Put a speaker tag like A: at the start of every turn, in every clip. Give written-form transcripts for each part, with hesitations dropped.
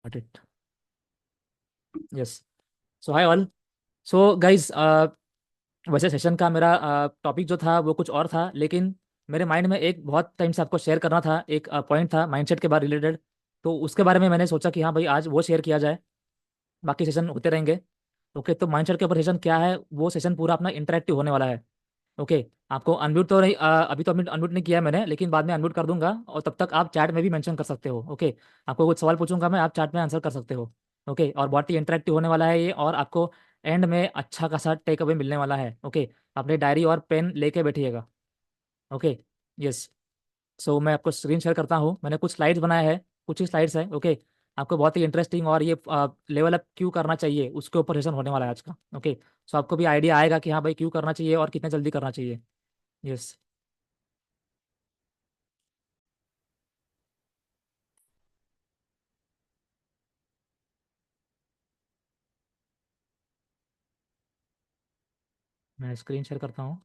A: Got it. Yes. So hi all. So guys, वैसे session का मेरा टॉपिक जो था वो कुछ और था, लेकिन मेरे माइंड में एक बहुत टाइम से आपको शेयर करना था, एक पॉइंट था माइंडसेट के बारे रिलेटेड। तो उसके बारे में मैंने सोचा कि हाँ भाई, आज वो शेयर किया जाए। बाकी सेशन होते रहेंगे। ओके, तो माइंडसेट के ऊपर सेशन क्या है, वो सेशन पूरा अपना इंटरेक्टिव होने वाला है। ओके। आपको अनम्यूट तो नहीं, अभी तो अनम्यूट नहीं किया है मैंने, लेकिन बाद में अनम्यूट कर दूंगा, और तब तक आप चैट में भी मेंशन कर सकते हो। ओके। आपको कुछ सवाल पूछूंगा मैं, आप चैट में आंसर कर सकते हो। ओके, और बहुत ही इंटरेक्टिव होने वाला है ये, और आपको एंड में अच्छा खासा टेक अवे मिलने वाला है। ओके। अपने डायरी और पेन लेके बैठिएगा। ओके। यस। सो मैं आपको स्क्रीन शेयर करता हूँ, मैंने कुछ स्लाइड्स बनाए हैं। कुछ ही स्लाइड्स है। ओके। आपको बहुत ही इंटरेस्टिंग, और ये लेवल अप क्यों करना चाहिए उसके ऊपर सेशन होने वाला है आज का। ओके। सो आपको भी आइडिया आएगा कि हाँ भाई, क्यों करना चाहिए और कितने जल्दी करना चाहिए। यस। मैं स्क्रीन शेयर करता हूँ।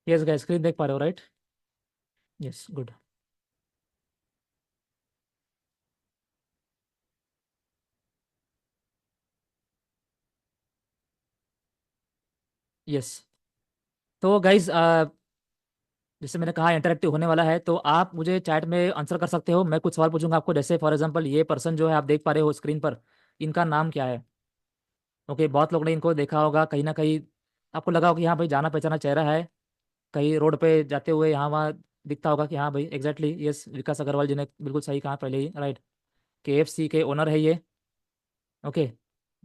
A: यस गाइस, स्क्रीन देख पा रहे हो, राइट? Yes, good. यस। तो गाइज, जैसे मैंने कहा इंटरेक्टिव होने वाला है, तो आप मुझे चैट में आंसर कर सकते हो। मैं कुछ सवाल पूछूंगा आपको, जैसे फॉर एग्जांपल ये पर्सन जो है आप देख पा रहे हो स्क्रीन पर, इनका नाम क्या है? ओके, बहुत लोग ने इनको देखा होगा कहीं ना कहीं। आपको लगा होगा कि हाँ भाई, जाना पहचाना चेहरा है। कहीं रोड पे जाते हुए यहाँ वहाँ दिखता होगा कि हाँ भाई, एग्जैक्टली यस, विकास अग्रवाल जी ने बिल्कुल सही कहा पहले ही, राइट। KFC के ओनर है ये। ओके।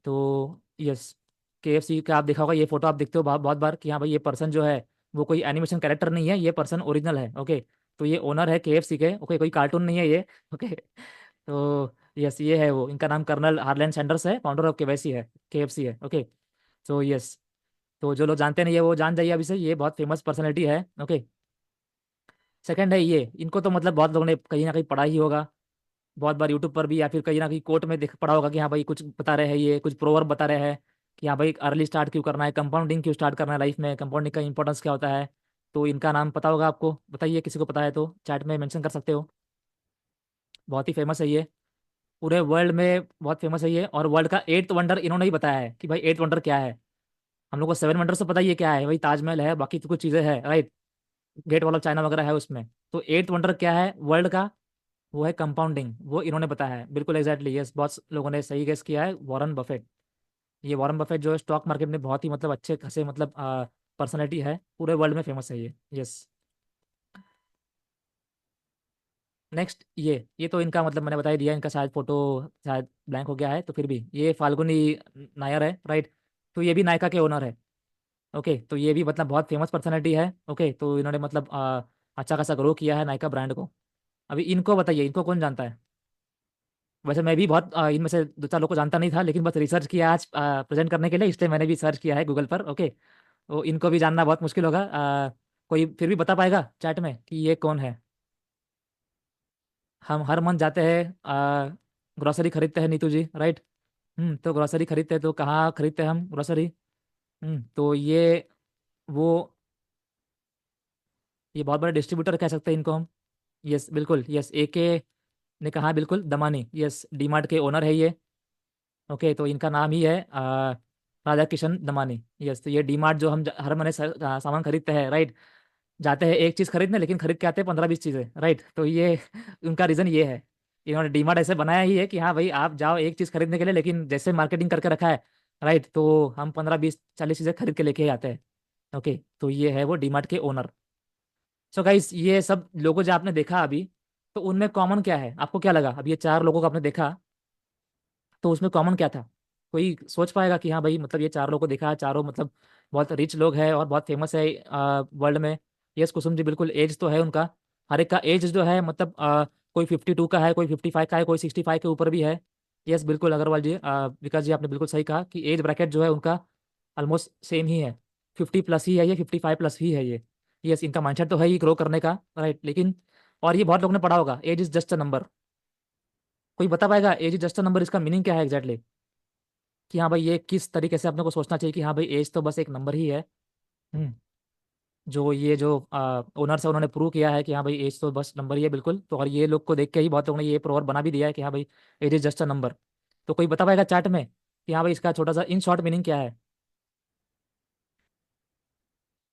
A: तो यस, KFC का आप देखा होगा, ये फोटो आप देखते हो बहुत बहुत बार कि हाँ भाई, ये पर्सन जो है वो कोई एनिमेशन कैरेक्टर नहीं है, ये पर्सन ओरिजिनल है। ओके। तो ये ओनर है KFC के। ओके, कोई कार्टून नहीं है ये। ओके। तो यस, ये है वो, इनका नाम कर्नल हार्लैंड सैंडर्स है, फाउंडर ऑफ KFC है। KFC है। ओके। तो यस। तो जो लोग जानते नहीं है वो जान जाइए अभी से, ये बहुत फेमस पर्सनैलिटी है। ओके। सेकंड है ये, इनको तो मतलब बहुत लोगों ने कहीं ना कहीं पढ़ा ही होगा, बहुत बार यूट्यूब पर भी, या फिर कहीं ना कहीं कोर्ट में देख पढ़ा होगा कि हाँ भाई, कुछ बता रहे हैं, ये कुछ प्रोवर्ब बता रहे हैं कि हाँ भाई, अर्ली स्टार्ट क्यों करना है, कंपाउंडिंग क्यों स्टार्ट करना है लाइफ में, कंपाउंडिंग का इंपॉर्टेंस क्या होता है। तो इनका नाम पता होगा आपको, बताइए किसी को पता है तो चैट में मेंशन कर सकते हो। बहुत ही फेमस है ये, पूरे वर्ल्ड में बहुत फेमस है ये, और वर्ल्ड का एट्थ वंडर इन्होंने ही बताया है कि भाई एट्थ वंडर क्या है। हम लोग को सेवन वंडर से पता ही है क्या है, भाई ताजमहल है, बाकी तो कुछ चीज़ें हैं, right. Great wall of China वगैरह है उसमें। तो एट्थ वंडर क्या है वर्ल्ड का? वो है कंपाउंडिंग, वो इन्होंने बताया है, बिल्कुल एग्जैक्टली यस, बहुत लोगों ने सही गेस किया है, वॉरेन बफेट। ये वॉरेन बफेट जो है स्टॉक मार्केट में बहुत ही मतलब अच्छे खासे मतलब पर्सनैलिटी है, पूरे वर्ल्ड में फेमस है ये। यस। नेक्स्ट, ये तो इनका मतलब मैंने बता ही दिया, इनका शायद फोटो शायद ब्लैंक हो गया है, तो फिर भी ये फाल्गुनी नायर है, राइट। तो ये भी नायका के ओनर है। ओके, तो ये भी मतलब बहुत फेमस पर्सनैलिटी है। ओके, तो इन्होंने मतलब अच्छा खासा ग्रो किया है नायका ब्रांड को। अभी इनको बताइए, इनको कौन जानता है? वैसे मैं भी बहुत इनमें से दो चार लोग को जानता नहीं था, लेकिन बस रिसर्च किया आज प्रेजेंट करने के लिए, इसलिए मैंने भी सर्च किया है गूगल पर। ओके। तो इनको भी जानना बहुत मुश्किल होगा। कोई फिर भी बता पाएगा चैट में कि ये कौन है? हम हर मंथ जाते हैं, ग्रोसरी खरीदते हैं नीतू जी, राइट। तो ग्रोसरी खरीदते हैं, तो कहाँ खरीदते हैं हम ग्रोसरी? तो वो ये बहुत बड़े डिस्ट्रीब्यूटर कह सकते हैं इनको हम। यस बिल्कुल, यस, AK ने कहा बिल्कुल, दमानी, यस, डीमार्ट के ओनर है ये। ओके, तो इनका नाम ही है राधा किशन दमानी। यस, तो ये डीमार्ट जो हम हर महीने सामान खरीदते हैं, राइट। जाते हैं एक चीज़ खरीदने, लेकिन खरीद के आते हैं 15-20 चीज़ें, राइट। तो ये उनका रीज़न ये है, इन्होंने डीमार्ट ऐसे बनाया ही है कि हाँ भाई, आप जाओ एक चीज़ खरीदने के लिए, लेकिन जैसे मार्केटिंग करके रखा है, राइट, तो हम 15-20-40 चीज़ें खरीद के लेके ही आते हैं। ओके, तो ये है वो डीमार्ट के ओनर। सो गाइस, ये सब लोगों जो आपने देखा अभी, तो उनमें कॉमन क्या है, आपको क्या लगा? अब ये चार लोगों को आपने देखा, तो उसमें कॉमन क्या था? कोई सोच पाएगा कि हाँ भाई, मतलब ये चार लोगों को देखा, चारों मतलब बहुत रिच लोग हैं और बहुत फेमस है वर्ल्ड में। यस कुसुम जी, बिल्कुल एज तो है उनका, हर एक का एज जो है मतलब कोई 52 का है, कोई 55 का है, कोई 65 के ऊपर भी है। यस बिल्कुल अग्रवाल जी, विकास जी, आपने बिल्कुल सही कहा कि एज ब्रैकेट जो है उनका ऑलमोस्ट सेम ही है। 50+ ही है ये, 55+ ही है ये। यस, इनका माइंडसेट तो है ही ग्रो करने का, राइट, लेकिन और ये बहुत लोगों ने पढ़ा होगा, age is just a number. कोई बता पाएगा age is just a number, इसका मीनिंग क्या है एग्जैक्टली? कि हाँ भाई ये किस तरीके से अपने को सोचना चाहिए कि हाँ भाई एज तो बस एक नंबर ही है। हम्म। जो ये जो ओनर्स है उन्होंने प्रूव किया है कि हाँ भाई एज तो बस नंबर ही है बिल्कुल, तो और ये लोग को देख के ही बहुत लोगों ने ये प्रोवर बना भी दिया है कि हाँ भाई age is just a number. तो कोई बता पाएगा चैट में कि हाँ भाई इसका छोटा सा इन शॉर्ट मीनिंग क्या है?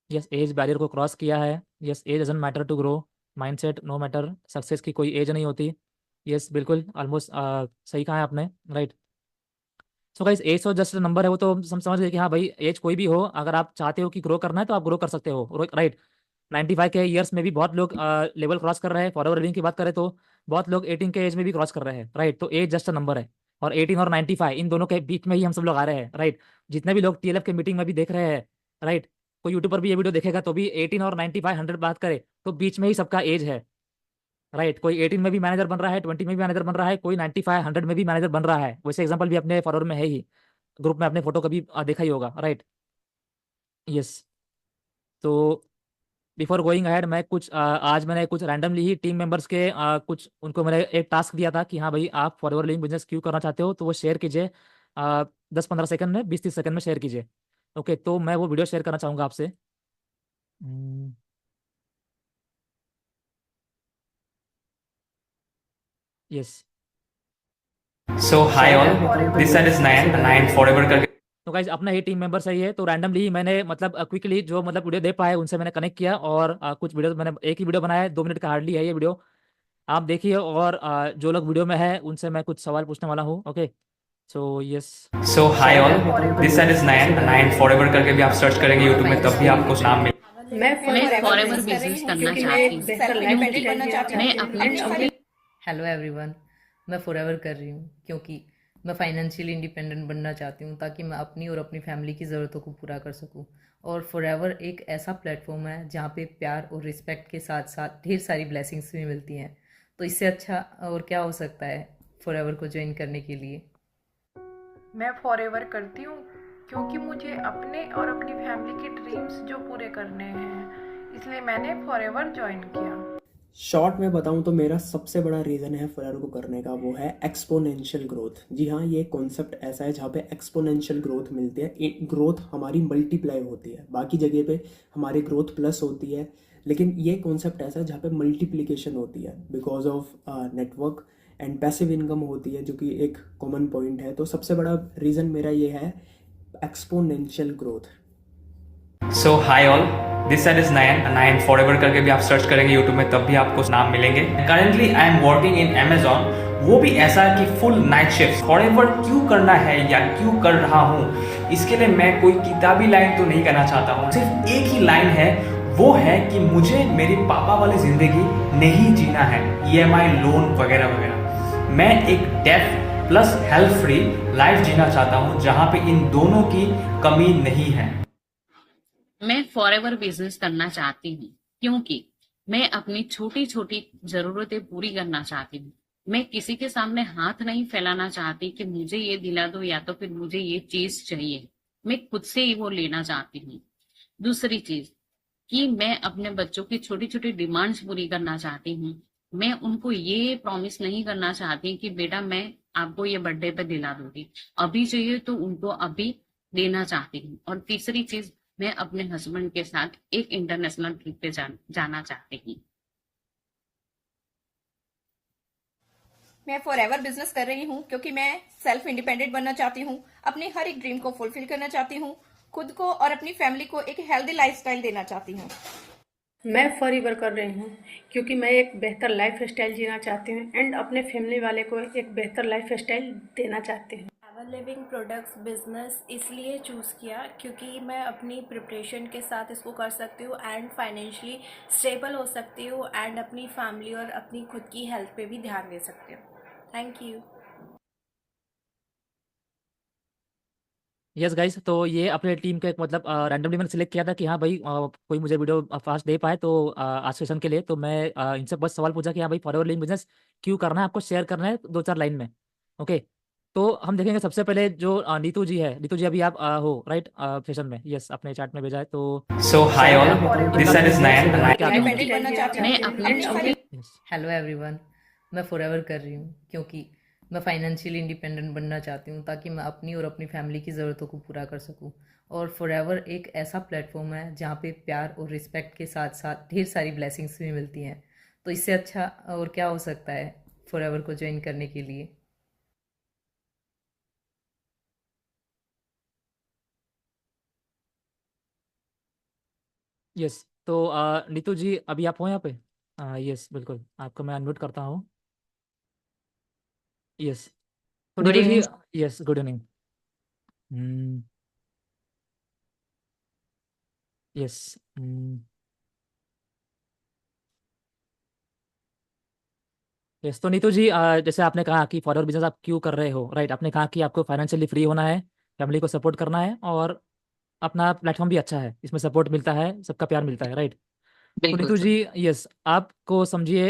A: यस, एज बैरियर को क्रॉस किया है। Yes, age doesn't matter to grow, mindset no matter, success की कोई एज नहीं होती। यस बिल्कुल, ऑलमोस्ट सही कहा है आपने, राइट। सो गाइस एज तो जस्ट नंबर है, वो तो हम समझ गए कि हाँ भाई एज कोई भी हो, अगर आप चाहते हो कि ग्रो करना है तो आप ग्रो कर सकते हो, राइट। 95 के ईयर्स में भी बहुत लोग लेवल क्रॉस कर रहे हैं। फॉर एवर लिविंग की बात करें तो बहुत लोग 18 के एज में भी क्रॉस कर रहे हैं, राइट। तो एज जस्ट अ नंबर है। और 18 और 95 इन दोनों के बीच में ही हम सब लोग आ रहे हैं, राइट। जितने भी लोग टीएलएफ के मीटिंग में भी देख रहे हैं, राइट। कोई यूट्यूब पर भी ये वीडियो देखेगा तो भी 18 और 95 100 बात करे तो बीच में ही सबका एज है, राइट। कोई 18 में भी मैनेजर बन रहा है, 20 में भी मैनेजर बन रहा है, कोई 95 100 में भी मैनेजर बन रहा है। वैसे एग्जांपल भी अपने फॉरवर्ड में है ही, ग्रुप में अपने फोटो कभी देखा ही होगा, राइट। यस। तो बिफोर गोइंग अहेड मैं कुछ आज मैंने कुछ रैंडमली ही टीम मेंबर्स के कुछ उनको मैंने एक टास्क दिया था कि हाँ भाई आप फॉरएवर लिविंग बिजनेस क्यों करना चाहते हो, तो वो शेयर कीजिए 10-15 सेकंड में, 20-30 सेकंड में शेयर कीजिए। ओके, तो मैं वो वीडियो शेयर करना चाहूँगा आपसे। Yes.
B: So hi all, this side is Nayan, Nayan Forever करके।
A: तो गाइज अपना ही टीम मेंबर सही है, तो रैंडमली ही मैंने मतलब क्विकली जो मतलब वीडियो दे पाए उनसे मैंने कनेक्ट किया, और कुछ वीडियो मैंने एक ही वीडियो बनाया है, 2 मिनट का हार्डली है ये वीडियो। आप देखिए, और जो लोग वीडियो में है उनसे मैं कुछ सवाल पूछने वाला हूँ। Okay, so yes.
B: So hi all, this side is Nayan, Nayan Forever करके भी आप सर्च करेंगे यूट्यूब में तब भी आपको नाम मिल।
C: मैं
D: मैं
C: फॉरेवर
D: फॉरेवर
C: बिजनेस
D: बिजनेस
C: करना
D: करना
C: चाहती
D: चाहती
C: हूँ
D: हूँ
C: क्योंकि
D: क्योंकि मैं अपनी
C: हेलो एवरीवन, मैं फॉरेवर कर रही हूँ क्योंकि मैं फाइनेंशियली इंडिपेंडेंट बनना चाहती हूँ ताकि मैं अपनी और अपनी फैमिली की ज़रूरतों को पूरा कर सकूँ। और फॉरेवर एक ऐसा प्लेटफॉर्म है जहाँ पे प्यार और रिस्पेक्ट के साथ साथ ढेर सारी ब्लेसिंग्स भी मिलती हैं। तो इससे अच्छा और क्या हो सकता है फॉरेवर को ज्वाइन करने के लिए।
E: मैं फॉरएवर करती हूँ क्योंकि मुझे अपने और अपनी फैमिली के ड्रीम्स जो पूरे करने हैं, इसलिए मैंने फॉरएवर ज्वाइन किया।
F: शॉर्ट में बताऊं तो मेरा सबसे बड़ा रीज़न है फॉरएवर को करने का, वो है एक्सपोनेंशियल ग्रोथ। जी हाँ, ये कॉन्सेप्ट ऐसा है जहाँ पे एक्सपोनेंशियल ग्रोथ मिलती है। ग्रोथ हमारी मल्टीप्लाई होती है, बाकी जगह पे हमारी ग्रोथ प्लस होती है, लेकिन ये कॉन्सेप्ट ऐसा है जहाँ पे मल्टीप्लिकेशन होती है because of network and passive income होती है, जो कि एक कॉमन पॉइंट है। तो सबसे बड़ा रीज़न मेरा ये है exponential growth.
B: So hi all, this side is Nayan, Nayan Forever करके भी आप सर्च करेंगे यूट्यूब में तब भी आपको नाम मिलेंगे। Currently I am working in Amazon, वो भी ऐसा कि फुल नाइट शिफ्ट। फॉरएवर क्यों करना है या क्यों कर रहा हूँ, इसके लिए मैं कोई किताबी लाइन तो नहीं करना चाहता हूँ। सिर्फ एक ही लाइन है, वो है कि मुझे मेरी पापा वाली जिंदगी नहीं जीना है, ईएमआई लोन वगैरह वगैरह। मैं एक deaf plus health free life जीना चाहता हूँ जहाँ पे इन दोनों की कमी नहीं है।
D: मैं फॉरएवर बिजनेस करना चाहती हूँ क्योंकि मैं अपनी छोटी छोटी जरूरतें पूरी करना चाहती हूँ। मैं किसी के सामने हाथ नहीं फैलाना चाहती कि मुझे ये दिला दो या तो फिर मुझे ये चीज चाहिए। मैं खुद से ही वो लेना चाहती हूँ। दूसरी चीज कि मैं अपने बच्चों की छोटी छोटी डिमांड्स पूरी करना चाहती हूँ। मैं उनको ये प्रॉमिस नहीं करना चाहती कि बेटा मैं आपको ये बर्थडे पे दिला दूंगी, अभी चाहिए तो उनको अभी देना चाहती हूँ। और तीसरी चीज, मैं अपने हस्बैंड के साथ एक इंटरनेशनल ट्रिप पे जाना चाहती हूँ।
G: मैं फॉरएवर बिजनेस कर रही हूँ क्योंकि मैं सेल्फ इंडिपेंडेंट बनना चाहती हूँ, अपनी हर एक ड्रीम को फुलफिल करना चाहती हूँ, खुद को और अपनी फैमिली को एक हेल्दी लाइफस्टाइल देना चाहती हूँ।
C: मैं फॉरएवर कर रही हूँ क्योंकि मैं एक बेहतर लाइफ स्टाइल जीना चाहती हूँ एंड अपने फैमिली वाले को एक बेहतर लाइफ स्टाइल देना चाहती हूँ।
H: फॉरएवर लिविंग प्रोडक्ट्स बिजनेस इसलिए चूज़ किया क्योंकि मैं अपनी प्रिपरेशन के साथ इसको कर सकती हूँ एंड फाइनेंशियली स्टेबल हो सकती हूँ एंड अपनी फैमिली और अपनी खुद की हेल्थ पे भी ध्यान दे सकती हूँ। Thank you.
A: यस गाइस, तो ये अपने टीम के मतलब रैंडमली मैंने सिलेक्ट किया था कि हाँ भाई कोई मुझे वीडियो फास्ट दे पाए, तो आज सेशन के लिए तो मैं इनसे बस सवाल पूछा कि हाँ भाई फॉरएवर लिविंग बिजनेस क्यों करना है, आपको शेयर करना है 2-4 लाइन में। ओके, तो हम देखेंगे सबसे पहले जो नीतू जी है। नीतू जी अभी आप हो राइट सेशन में? यस, अपने चैट में भेजा है तो
B: So hi all, this side is Nayan,
D: क्योंकि
G: बनना चाहती हूँ
D: मैं अपनी छोटी
C: हेलो एवरीवन, मैं फॉरएवर कर रही हूँ क्योंकि मैं फाइनेंशियली इंडिपेंडेंट बनना चाहती हूँ ताकि मैं अपनी और अपनी फैमिली की ज़रूरतों को पूरा कर सकूँ। और फॉरएवर एक ऐसा प्लेटफॉर्म है जहाँ पे प्यार और रिस्पेक्ट के साथ साथ ढेर सारी ब्लेसिंग्स भी मिलती हैं। तो इससे अच्छा और क्या हो सकता है फॉरएवर को ज्वाइन करने के लिए।
A: यस, तो नीतू जी अभी आप हो यहाँ पे? यस, बिल्कुल आपको मैं अनम्यूट करता हूँ। यस, तो
I: good
A: Neetu ji.
I: Evening.
A: Yes, good evening. Hmm. Yes. Yes, तो नीतू जी, जैसे आपने कहा कि फॉरवर्ड बिजनेस आप क्यों कर रहे हो, राइट? आपने कहा कि आपको फाइनेंशियली फ्री होना है, फैमिली को सपोर्ट करना है, और अपना प्लेटफॉर्म भी अच्छा है, इसमें सपोर्ट मिलता है, सबका प्यार मिलता है, राइट? तो
I: बिल्कुल
A: नीतू
I: सर।
A: जी, यस, आपको समझिए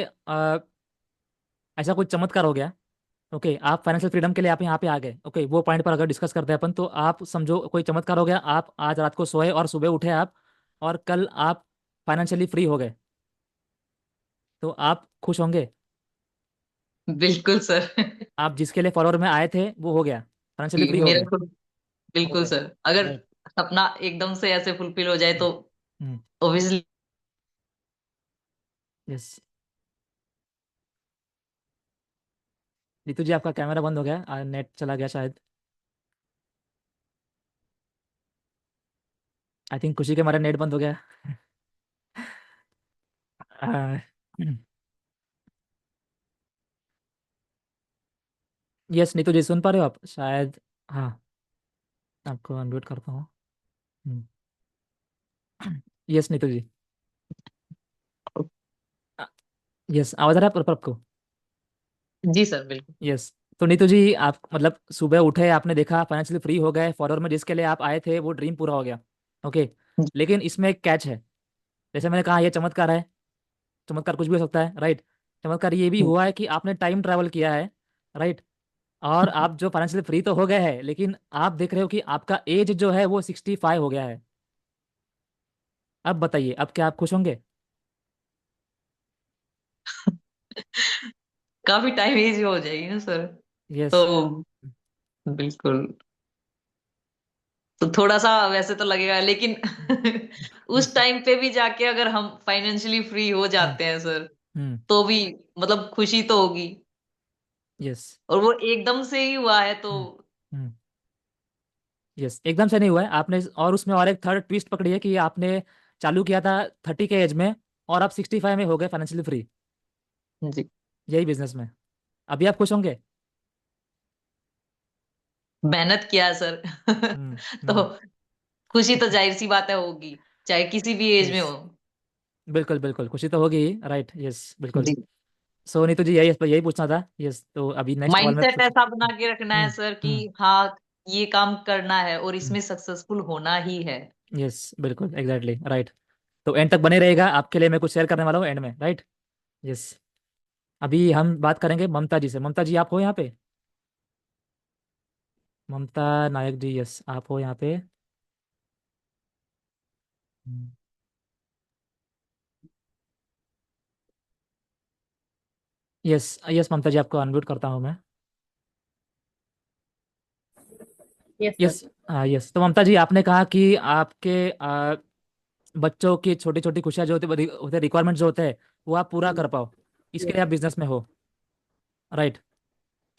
A: ऐसा कोई चमत्कार हो गया। ओके, आप फाइनेंशियल फ्रीडम के लिए आप यहाँ पे आ गए। ओके, वो पॉइंट पर अगर डिस्कस करते हैं अपन, तो आप समझो कोई चमत्कार हो गया, आप आज रात को सोए और सुबह उठे आप, और कल आप फाइनेंशियली फ्री हो गए, तो आप खुश होंगे?
I: बिल्कुल सर।
A: आप जिसके लिए फॉलोअर में आए थे वो हो गया, फाइनेंशियली फ्री हो
I: मेरा
A: गए।
I: को
A: हो
I: बिल्कुल
A: गए,
I: सर, अगर
A: राइट।
I: सपना एकदम से ऐसे फुलफिल हो जाए तो ऑब्वियसली।
A: यस। नीतू जी, आपका कैमरा बंद हो गया, नेट चला गया शायद। आई थिंक खुशी के मारे नेट बंद हो गया। यस, नीतू जी सुन पा रहे हो आप शायद? हाँ, आपको अनम्यूट करता हूँ। यस नीतू जी। यस, आवाज़ आ रहा है पर आपको?
I: जी सर, बिल्कुल।
A: यस, तो नीतू जी, आप मतलब सुबह उठे, आपने देखा फाइनेंशियली फ्री हो गए, फॉरवर्ड में जिसके लिए आप आए थे वो ड्रीम पूरा हो गया। ओके, लेकिन इसमें एक कैच है। जैसे मैंने कहा, ये चमत्कार है, चमत्कार कुछ भी हो सकता है, राइट? चमत्कार ये भी हुआ है कि आपने टाइम ट्रैवल किया है, राइट? और आप जो फाइनेंशियली फ्री तो हो गए हैं, लेकिन आप देख रहे हो कि आपका एज जो है वो 65 हो गया है। अब बताइए, अब क्या आप खुश होंगे?
I: काफी टाइम इजी हो जाएगी ना सर।
A: यस।
I: तो बिल्कुल। तो थोड़ा सा वैसे तो लगेगा, लेकिन उस टाइम पे भी जाके अगर हम फाइनेंशियली फ्री हो जाते हैं सर,
A: हम्म।
I: तो भी मतलब खुशी तो होगी।
A: यस।
I: और वो एकदम से ही हुआ है तो।
A: हम्म। हम्म। यस, एकदम से नहीं हुआ है आपने, और उसमें और एक थर्ड ट्विस्ट पकड़ी है कि आपने चालू किया था 30 के एज में, और आप 65 में हो गए फाइनेंशियली फ्री,
I: जी।
A: यही बिजनेस में। अभी आप खुश होंगे?
I: मेहनत किया है सर।
A: हम्म।
I: तो
A: हम्म।
I: खुशी तो जाहिर सी बात है होगी, चाहे किसी भी एज में
A: यस,
I: हो।
A: बिल्कुल बिल्कुल, खुशी तो होगी ही, राइट? यस, बिल्कुल।
I: जी।
A: सो नीतू जी, यही यही पूछना था। यस, तो अभी नेक्स्ट सवाल में
I: माइंडसेट ऐसा बना के रखना है सर कि
A: हम्म।
I: हाँ, ये काम करना है और
A: हम्म।
I: इसमें सक्सेसफुल होना ही है।
A: यस, बिल्कुल, एग्जैक्टली, राइट। तो एंड तक बने रहेगा, आपके लिए मैं कुछ शेयर करने वाला हूँ एंड में, राइट? यस। अभी हम बात करेंगे ममता जी से। ममता जी, आप हो यहाँ पे? ममता नायक जी, यस, आप हो यहाँ पे? यस। यस, ममता जी, आपको अनम्यूट करता हूँ मैं।
C: Yes sir.
A: यस। यस, तो ममता जी, आपने कहा कि आपके बच्चों की छोटी छोटी खुशियाँ जो होते रिक्वायरमेंट जो होते हैं, वो आप पूरा कर पाओ, इसके
C: यस
A: लिए आप
C: सर।
A: बिजनेस में हो, राइट?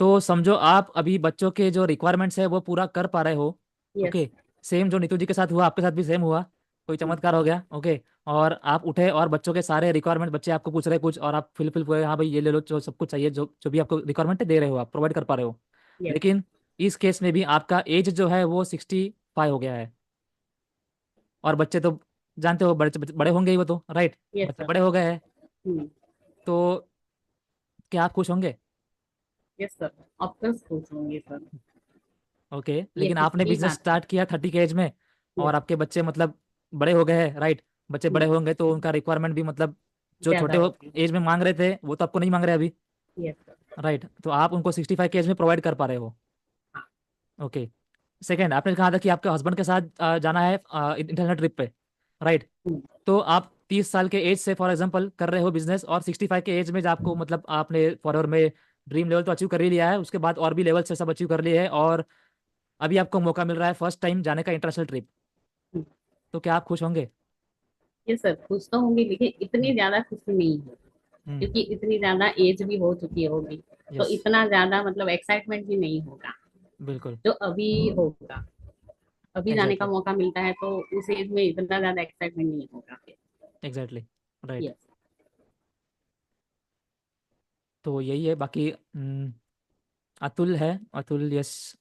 A: तो समझो आप अभी बच्चों के जो रिक्वायरमेंट्स है वो पूरा कर पा रहे हो।
C: यस।
A: ओके, सेम जो नीतू जी के साथ हुआ, आपके साथ भी सेम हुआ, कोई चमत्कार हो गया। ओके, और आप उठे और बच्चों के सारे रिक्वायरमेंट, बच्चे आपको पूछ रहे कुछ, और आप फिल पूरे, हाँ भाई ये ले लो, जो सब कुछ चाहिए, जो जो भी आपको रिक्वायरमेंट है दे रहे हो, आप प्रोवाइड कर पा रहे हो।
C: यस।
A: लेकिन इस केस में भी आपका एज जो है वो 65 हो गया है, और बच्चे तो जानते हो, बड़े बड़े होंगे ही वो तो, राइट?
C: यस
A: बच्चे
C: सर।
A: बड़े हो गए हैं, तो क्या आप खुश होंगे?
C: Yes sir. ऑफकोर्स खुश होंगे सर।
A: ओके,
C: ये
A: लेकिन
C: खुशी
A: आपने
C: की
A: बिजनेस
C: बात है।
A: स्टार्ट किया 30 के एज में, और
C: यस।
A: आपके बच्चे मतलब बड़े हो गए हैं, राइट? बच्चे बड़े होंगे तो उनका रिक्वायरमेंट भी मतलब जो
C: ज्यादा
A: छोटे
C: हो गए।
A: एज में मांग रहे थे वो तो आपको नहीं मांग रहे अभी,
C: यस सर।
A: राइट? तो आप उनको 65 के एज में प्रोवाइड कर पा रहे हो।
C: हाँ।
A: ओके, सेकेंड, आपने कहा था कि आपके हस्बैंड के साथ जाना है इंटरनेशनल ट्रिप पे, राइट? तो आप 30 साल के एज से फॉर एग्जांपल कर रहे हो बिजनेस, और 65 के एज में जब आपको मतलब आपने फॉरवर्ड में ड्रीम लेवल तो अचीव कर ही लिया है, उसके बाद और भी लेवल से सब अचीव कर लिए है, और अभी आपको मौका मिल रहा है फर्स्ट टाइम जाने का इंटरनेशनल ट्रिप। तो क्या आप खुश होंगे?
D: ये सब खुश तो होंगी, लेकिन इतनी
A: हम्म।
D: ज्यादा खुशी नहीं है,
A: हम्म।
D: क्योंकि इतनी ज्यादा एज भी हो चुकी होगी, तो
A: यस।
D: इतना ज्यादा मतलब एक्साइटमेंट भी नहीं होगा
A: बिल्कुल।
D: जो अभी होगा। अभी जाने का
A: एग्जैक्टली।
D: मौका मिलता है तो उस एज में इतना ज्यादा एक्साइटमेंट नहीं होगा।
A: एग्जैक्टली। राइट।
D: यस।
A: तो यही है, बाकी अतुल है। अतुल, यस।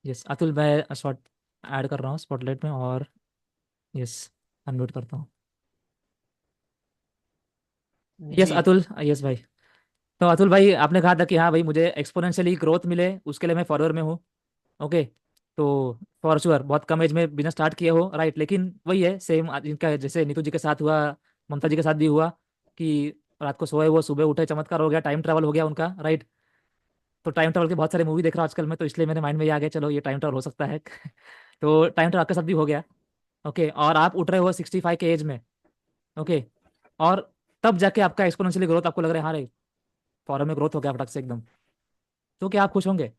A: यस अतुल, मैं शॉर्ट ऐड कर रहा हूँ स्पॉटलाइट में, और यस अनम्यूट करता हूँ। यस
F: जी।
A: अतुल, यस भाई। तो अतुल भाई, आपने कहा था कि हाँ भाई मुझे एक्सपोनेंशियली ग्रोथ मिले उसके लिए मैं फॉरवर्ड में हूँ। ओके। तो फॉर श्योर बहुत कम एज में बिजनेस स्टार्ट किए हो, राइट, लेकिन वही है सेम इनका, जैसे नीतू जी के साथ हुआ, ममता जी के साथ भी हुआ, कि रात को सोए वो सुबह उठे, चमत्कार हो गया, टाइम ट्रैवल हो गया उनका, राइट। तो टाइम ट्रैवल के बहुत सारे मूवी देख रहा हूँ आजकल मैं, तो इसलिए मेरे माइंड में ये आ गया, चलो ये टाइम ट्रैवल हो सकता है। तो टाइम ट्रैवल आपके साथ भी हो गया। ओके, और आप उठ रहे हो 65 के एज में। ओके। और तब जाके आपका एक्सपोनेंशियली ग्रोथ आपको लग रहा है, हाँ रे फॉरन में ग्रोथ हो गया फटक से एकदम। तो क्या आप खुश होंगे?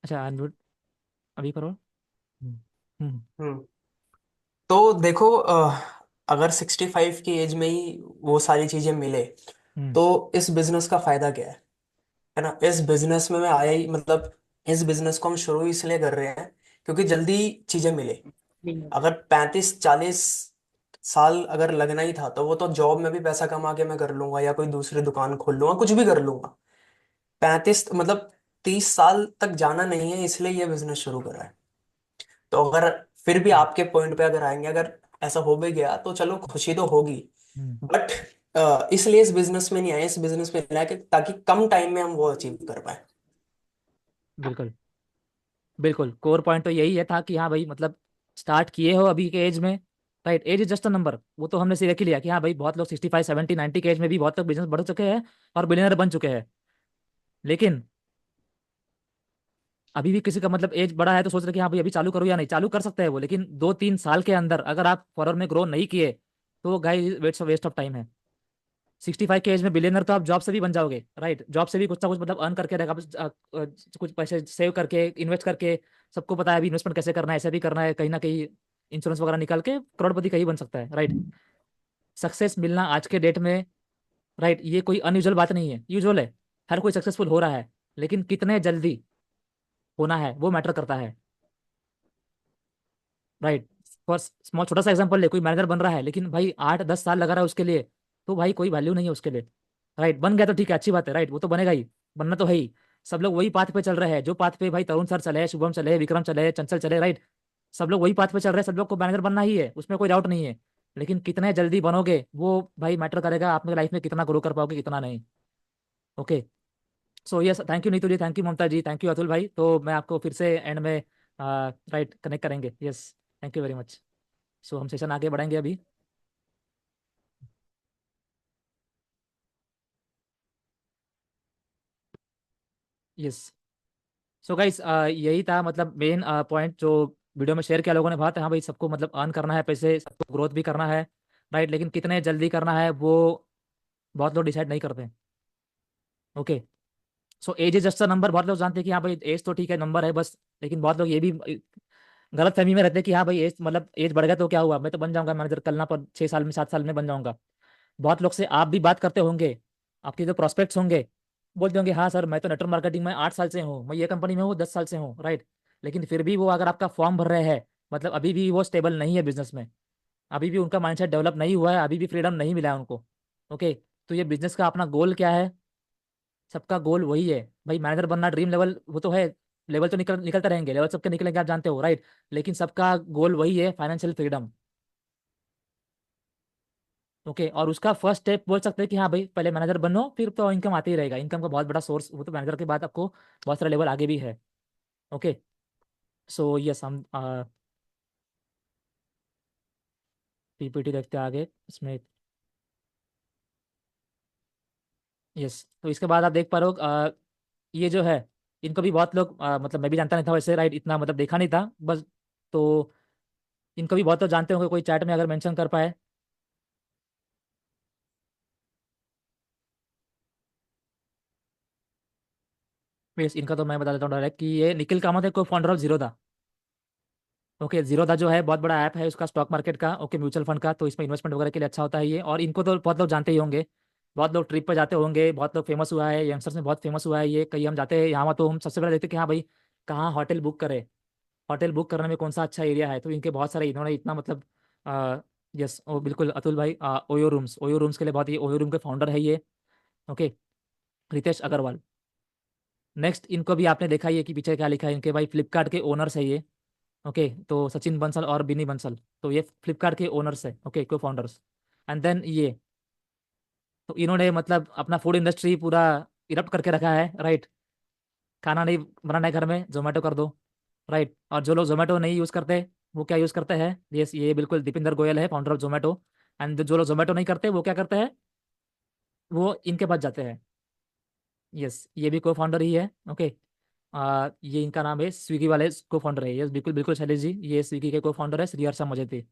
A: अच्छा अनम्यूट अभी करो। हम्म। हम्म।
F: हम्म। तो देखो, अगर 65 की एज में ही वो सारी चीजें मिले,
A: हम्म।
F: तो इस बिजनेस का फायदा क्या है ना? इस बिजनेस में मैं आया ही मतलब, इस बिजनेस को हम शुरू इसलिए कर रहे हैं क्योंकि जल्दी चीजें मिले। अगर 35-40 साल अगर लगना ही था, तो वो तो जॉब में भी पैसा कमा के मैं कर लूंगा, या कोई दूसरी दुकान खोल लूंगा, कुछ भी कर लूंगा। 35 मतलब 30 साल तक जाना नहीं है, इसलिए ये बिजनेस शुरू करा है। तो अगर फिर भी आपके पॉइंट पे अगर आएंगे, अगर ऐसा हो भी गया तो चलो खुशी तो होगी,
A: हम्म।
F: बट इसलिए इस बिजनेस में नहीं आए, इस बिजनेस में लाके ताकि कम टाइम में हम वो अचीव कर पाए।
A: बिल्कुल। बिल्कुल कोर पॉइंट तो यही है था कि हाँ भाई मतलब स्टार्ट किए हो अभी के एज में, right, age is just a number, वो तो हमने सीख ही लिया कि हाँ भाई बहुत लोग 65 70 90 के एज में भी बहुत लोग बिजनेस बढ़ चुके हैं और बिलियनर बन चुके हैं। लेकिन अभी भी किसी का मतलब एज बड़ा है तो सोच रहे कि हाँ भाई अभी चालू करो, या नहीं चालू कर सकते हैं वो, लेकिन 2-3 साल के अंदर अगर आप फॉरवर्ड में ग्रो नहीं किए तो गाइस वेस्ट ऑफ टाइम है। 65 के एज में बिलियनर तो आप जॉब से भी बन जाओगे, राइट, जॉब से भी कुछ ना कुछ मतलब अर्न करके रखा, कुछ पैसे सेव करके इन्वेस्ट करके, सबको पता है अभी इन्वेस्टमेंट कैसे करना है, ऐसे भी करना है, कहीं ना कहीं इंश्योरेंस वगैरह निकाल के करोड़पति कहीं बन सकता है, राइट। सक्सेस मिलना आज के डेट में, राइट, ये कोई अनयूजुअल बात नहीं है, यूजुअल है। हर कोई सक्सेसफुल हो रहा है, लेकिन कितने जल्दी होना है वो मैटर करता है, राइट। फॉर स्मॉल छोटा सा एग्जांपल ले, कोई मैनेजर बन रहा है लेकिन भाई 8-10 साल लगा रहा है उसके लिए, तो भाई कोई वैल्यू नहीं है उसके लिए, राइट। बन गया तो ठीक है, अच्छी बात है, राइट, वो तो बनेगा ही, बनना तो है ही। सब लोग वही पाथ पे चल रहे हैं जो पाथ पे भाई तरुण सर चले, शुभम चले, विक्रम चले, चंचल चले, राइट। सब लोग वही पाथ पे चल रहे हैं, सब लोग को मैनेजर बनना ही है, उसमें कोई डाउट नहीं है। लेकिन कितने जल्दी बनोगे वो भाई मैटर करेगा, आप अपनी लाइफ में कितना ग्रो कर पाओगे कितना नहीं। Okay. So yes, thank you Neetu ji, thank you Mamata ji, thank you Atul भाई। तो मैं आपको फिर से एंड में राइट कनेक्ट करेंगे। Yes, thank you very much. So हम सेशन आगे बढ़ाएंगे अभी। यस। सो गाइस, यही था मतलब मेन पॉइंट जो वीडियो में शेयर किया लोगों ने, बात है हाँ भाई सबको मतलब अर्न करना है पैसे, सबको ग्रोथ भी करना है, राइट, लेकिन कितने जल्दी करना है वो बहुत लोग डिसाइड नहीं करते। Okay. So age is just a number, बहुत लोग जानते हैं कि हाँ भाई एज तो ठीक है नंबर है बस, लेकिन बहुत लोग ये भी गलत फहमी में रहते हैं कि हाँ भाई एज मतलब एज बढ़ गया तो क्या हुआ, मैं तो बन जाऊंगा मैनेजर कल ना पर 6 साल में 7 साल में बन जाऊंगा। बहुत लोग से आप भी बात करते होंगे, आपके जो प्रोस्पेक्ट्स होंगे, बोलते होंगे हाँ सर मैं तो नेटवर्क मार्केटिंग में 8 साल से हूँ, मैं ये कंपनी में हूँ 10 साल से हूँ, राइट। लेकिन फिर भी वो अगर आपका फॉर्म भर रहे हैं, मतलब अभी भी वो स्टेबल नहीं है बिजनेस में, अभी भी उनका माइंडसेट डेवलप नहीं हुआ है, अभी भी फ्रीडम नहीं मिला है उनको। ओके। तो ये बिजनेस का अपना गोल क्या है? सबका गोल वही है भाई, मैनेजर बनना ड्रीम लेवल वो तो है, लेवल तो निकलते रहेंगे, लेवल सबके निकलेंगे आप जानते हो, राइट। लेकिन सबका गोल वही है, फाइनेंशियल फ्रीडम। ओके। और उसका फर्स्ट स्टेप बोल सकते हैं कि हाँ भाई पहले मैनेजर बनो, फिर तो इनकम आते ही रहेगा, इनकम का बहुत बड़ा सोर्स वो तो मैनेजर के बाद आपको बहुत सारे लेवल आगे भी है। ओके। सो यस हम पीपीटी देखते हैं आगे इसमें। यस, तो इसके बाद आप देख पा रहे हो ये जो है, इनको भी बहुत लोग मतलब मैं भी जानता नहीं था वैसे, राइट, इतना मतलब देखा नहीं था बस। तो इनको भी बहुत लोग जानते होंगे, कोई चैट में अगर मेंशन कर पाए यस, इनका तो मैं बता देता हूँ डायरेक्ट कि ये निखिल कामत है, को founder of Zerodha. Okay, Zerodha जो है बहुत बड़ा ऐप है उसका, स्टॉक मार्केट का, ओके, म्यूचुअल फंड का, तो इसमें इन्वेस्टमेंट वगैरह के लिए अच्छा होता है ये। और इनको तो बहुत लोग जानते ही होंगे, बहुत लोग ट्रिप पर जाते होंगे, बहुत लोग फेमस हुआ है, यंगस्टर्स में बहुत फेमस हुआ है ये। कहीं हम जाते हैं यहाँ तो हम सबसे पहले देखते हैं कि हाँ भाई कहाँ होटल बुक करें, होटल बुक करने में कौन सा अच्छा एरिया है। तो इनके बहुत सारे, इन्होंने इतना मतलब यस, ओ बिल्कुल अतुल भाई, ओयो रूम्स के लिए बहुत, ये ओयो रूम के फाउंडर है ये। ओके, रितेश अग्रवाल। नेक्स्ट, इनको भी आपने देखा ही है कि पीछे क्या लिखा है इनके, भाई फ्लिपकार्ट के ओनर्स है ये। ओके, तो सचिन बंसल और बिनी बंसल, तो ये फ्लिपकार्ट के ओनर्स है, ओके, को फाउंडर्स। एंड देन ये, तो इन्होंने मतलब अपना फूड इंडस्ट्री पूरा इरप्ट करके रखा है, राइट। खाना नहीं बनाना है घर में, जोमेटो कर दो, राइट। और जो लोग जोमेटो नहीं यूज़ करते वो क्या यूज़ करते हैं, ये बिल्कुल दीपिंदर गोयल है, फाउंडर ऑफ जोमेटो। एंड जो लोग जोमेटो नहीं करते वो क्या करते हैं, वो इनके पास जाते हैं। यस, ये भी को फाउंडर ही है, ओके। ये इनका नाम है, स्विगी वाले को फाउंडर है, यस बिल्कुल बिल्कुल शैलेश जी, ये स्विगी के को फाउंडर है, श्री हर्षा मजेती।